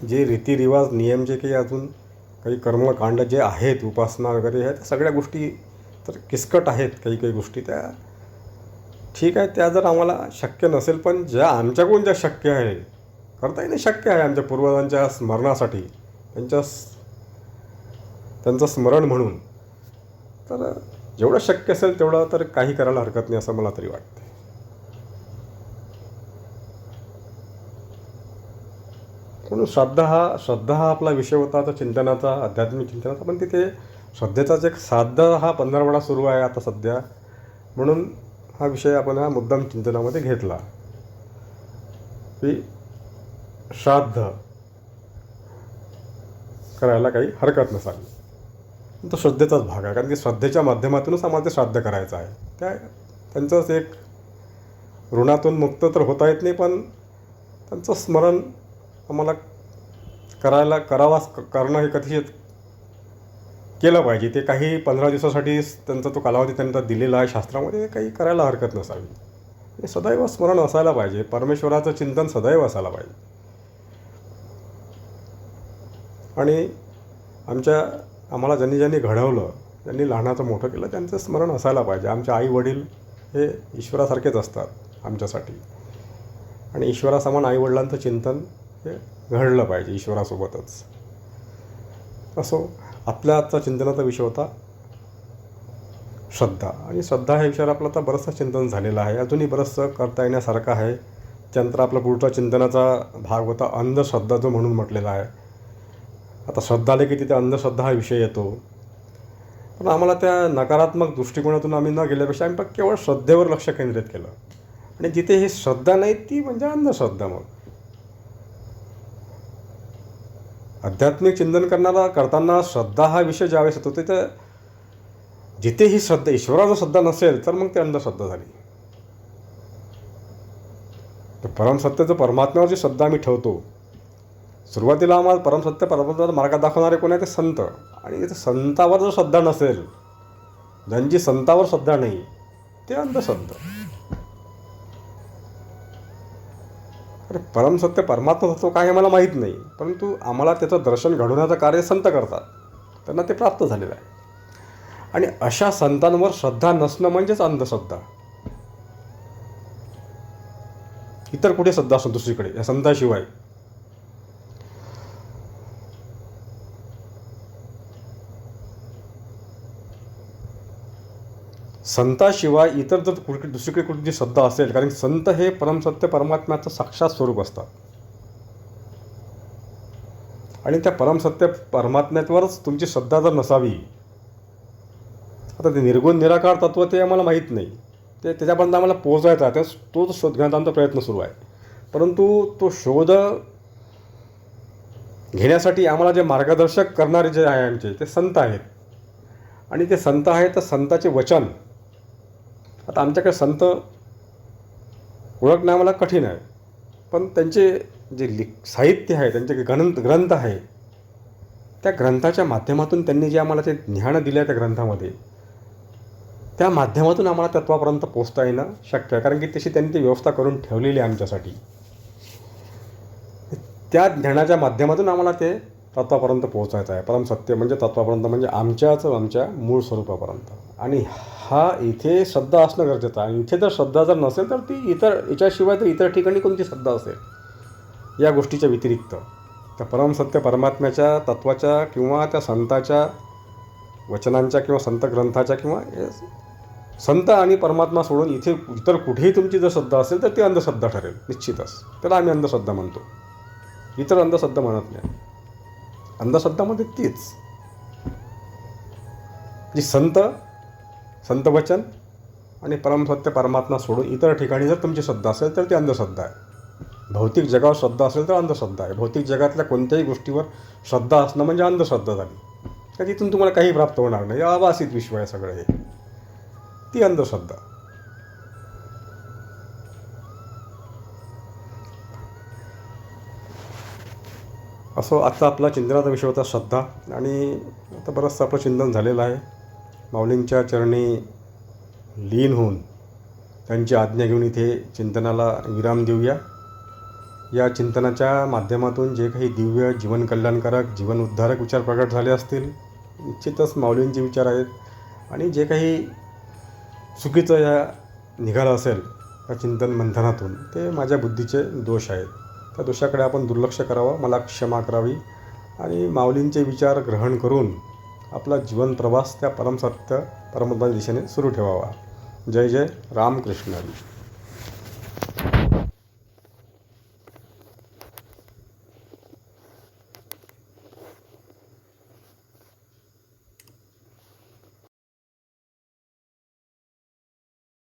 जे रीतिरिवाज नियम जे काही अजून काही कर्मकांड जे आहेत, उपासना वगैरे ह्या त्या सगळ्या गोष्टी तर किचकट आहेत. काही काही गोष्टी त्या ठीक आहे, त्या जर आम्हाला शक्य नसेल, पण ज्या आमच्याकडून ज्या शक्य आहे करता येणे शक्य आहे आमच्या पूर्वजांच्या स्मरणासाठी, त्यांचं स्मरण म्हणून, तर जेवढं शक्य असेल तेवढं तर काही करायला हरकत नाही असं मला तरी वाटते. म्हणून श्रद्धा हा आपला विषय होता आता चिंतनाचा, आध्यात्मिक चिंतनाचा. पण तिथे श्रद्धेचाच एक साधा हा 15 सुरू आहे आता सध्या, म्हणून हा विषय आपण हा मुद्दाम चिंतनामध्ये घेतला की श्राद्ध करायला काही हरकत नसावी. तो श्रद्धेचाच भाग आहे, कारण की श्रद्धेच्या माध्यमातूनच आम्हाला ते श्राद्ध करायचं आहे. त्यांचंच एक ऋणातून मुक्त तर होता येत नाही, पण त्यांचं स्मरण आम्हाला करणं हे कधी केलं पाहिजे. ते काही 15 दिवसासाठी त्यांचा तो कालावधी त्यांचा दिलेला आहे शास्त्रामध्ये, काही करायला हरकत नसावी. हे सदैव स्मरण असायला पाहिजे, परमेश्वराचं चिंतन सदैव असायला पाहिजे. आणि आम्हाला ज्यांनी घडवलं, ज्यांनी लहानाचं मोठं केलं, त्यांचं स्मरण असायला पाहिजे. आमचे आई वडील हे ईश्वरासारखेच असतात आमच्यासाठी, आणि ईश्वरासमान आईवडिलांचं चिंतन हे घडलं पाहिजे ईश्वरासोबतच. असो, आपल्या आजचा चिंतनाचा विषय होता श्रद्धा. आणि श्रद्धा ह्या विषयावर आपलं आता बरंचसं चिंतन झालेलं आहे, अजूनही बरंचसं करता येण्यासारखं आहे. त्यानंतर आपला पुढचा चिंतनाचा भाग होता अंधश्रद्धा, जो म्हणून म्हटलेला आहे. आता श्रद्धा आले की तिथे अंधश्रद्धा हा विषय येतो, पण आम्हाला त्या नकारात्मक दृष्टिकोनातून आम्ही न गेल्यापेक्षा आम्ही फक्त केवळ श्रद्धेवर लक्ष केंद्रित केलं. आणि जिथे ही श्रद्धा नाही ती म्हणजे अंधश्रद्धा. मग आध्यात्मिक चिंतन करताना श्रद्धा हा विषय ज्यावेळेस येतो, तिथं जिथे ही श्रद्धा, ईश्वरावर श्रद्धा नसेल, तर मग ती अंधश्रद्धा झाली. परमसत्याचं, परमात्म्यावर जी श्रद्धा आम्ही ठेवतो, सुरुवातीला आम्हाला परमात्म्याचा मार्ग दाखवणारे कोण आहे? ते संत. आणि इथे संतावर जर श्रद्धा नसेल, ज्यांची संतावर श्रद्धा नाही, ते अंधश्रद्धा. अरे परमसत्य परमात्मा तत्व काय हे मला माहीत नाही, परंतु आम्हाला त्याचं दर्शन घडवण्याचं कार्य संत करतात, त्यांना ते प्राप्त झालेलं आहे. आणि अशा संतांवर श्रद्धा नसणं म्हणजेच अंधश्रद्धा. इतर कुठे श्रद्धा असतो दुसरीकडे या संताशिवाय? संताशिवाय इतर जर दुसरीकडे कुठली श्रद्धा असेल, कारण संत हे परमसत्य परमात्म्याचं साक्षात स्वरूप असतात, आणि त्या परमसत्य परमात्म्यावरच तुमची श्रद्धा जर नसावी, आता ते निर्गुण निराकार तत्व ते आम्हाला माहीत नाही, ते त्याच्यापर्यंत आम्हाला पोहोचायचा आहे, तोच शोध घेण्याचा आमचा प्रयत्न सुरू आहे. परंतु तो शोध घेण्यासाठी आम्हाला जे मार्गदर्शक करणारे जे आहे आमचे, ते संत आहेत. आणि ते संत आहेत, तर संताचे वचन, आता आमच्याकडे संत ओळखणं आम्हाला कठीण आहे, पण त्यांचे जे साहित्य आहे, त्यांचे ग्रंथ आहे, त्या ग्रंथाच्या माध्यमातून त्यांनी जे आम्हाला ते ज्ञान दिलं आहे, त्या ग्रंथामध्ये, त्या माध्यमातून आम्हाला तत्वापर्यंत पोचता येणं शक्य आहे. कारण की तशी त्यांनी ती व्यवस्था करून ठेवलेली आहे आमच्यासाठी. त्या ज्ञानाच्या माध्यमातून आम्हाला ते तत्वापर्यंत पोहोचायचं आहे. परमसत्य म्हणजे तत्वापर्यंत, म्हणजे आमच्या मूळ स्वरूपापर्यंत. आणि हा इथे श्रद्धा असणं गरजेचं आहे. आणि इथे जर श्रद्धा जर नसेल, तर ती याच्याशिवाय तर इतर ठिकाणी कोणती श्रद्धा असेल या गोष्टीच्या व्यतिरिक्त? त्या परमसत्य परमात्म्याच्या तत्वाच्या किंवा त्या संताच्या वचनांच्या किंवा संत ग्रंथाच्या किंवा संत आणि परमात्मा सोडून इतर कुठेही तुमची जर श्रद्धा असेल, तर ती अंधश्रद्धा ठरेल निश्चितच. त्याला आम्ही अंधश्रद्धा म्हणतो, इतर अंधश्रद्धा म्हणत नाही. अंधश्रद्धामध्ये तीच जी संत वचन आणि परमसत्य परमात्मा सोडून इतर ठिकाणी जर तुमची श्रद्धा असेल, तर ती अंधश्रद्धा आहे. भौतिक जगावर श्रद्धा असेल तर अंधश्रद्धा आहे. भौतिक जगातल्या कोणत्याही गोष्टीवर श्रद्धा असणं म्हणजे अंधश्रद्धा झाली. तर तिथून तुम्हाला काही प्राप्त होणार नाही. आभासित विश्व आहे सगळं हे, ती अंधश्रद्धा. असो, आजचा आपला चिंतनाचा विषय होता श्रद्धा. आणि आता बरंचसं आपलं चिंतन झालेलं आहे. माऊलींच्या चरणी लीन होऊन त्यांची आज्ञा घेऊन इथे चिंतनाला विराम देऊया. या चिंतनाच्या माध्यमातून जे काही दिव्य जीवन कल्याणकारक जीवन उद्धारक विचार प्रकट झाले असतील, निश्चितच माऊलींचे विचार आहेत. आणि जे काही चुकीचं या निघालं असेल या चिंतन मंथनातून, ते माझ्या बुद्धीचे दोष आहेत. त्या दोषाकडे आपण दुर्लक्ष करावं, मला क्षमा करावी आणि माऊलींचे विचार ग्रहण करून आपला जीवन प्रवास त्या परमसत्य परमात्म्याच्या दिशेने सुरू ठेवावा. जय जय रामकृष्ण हरी.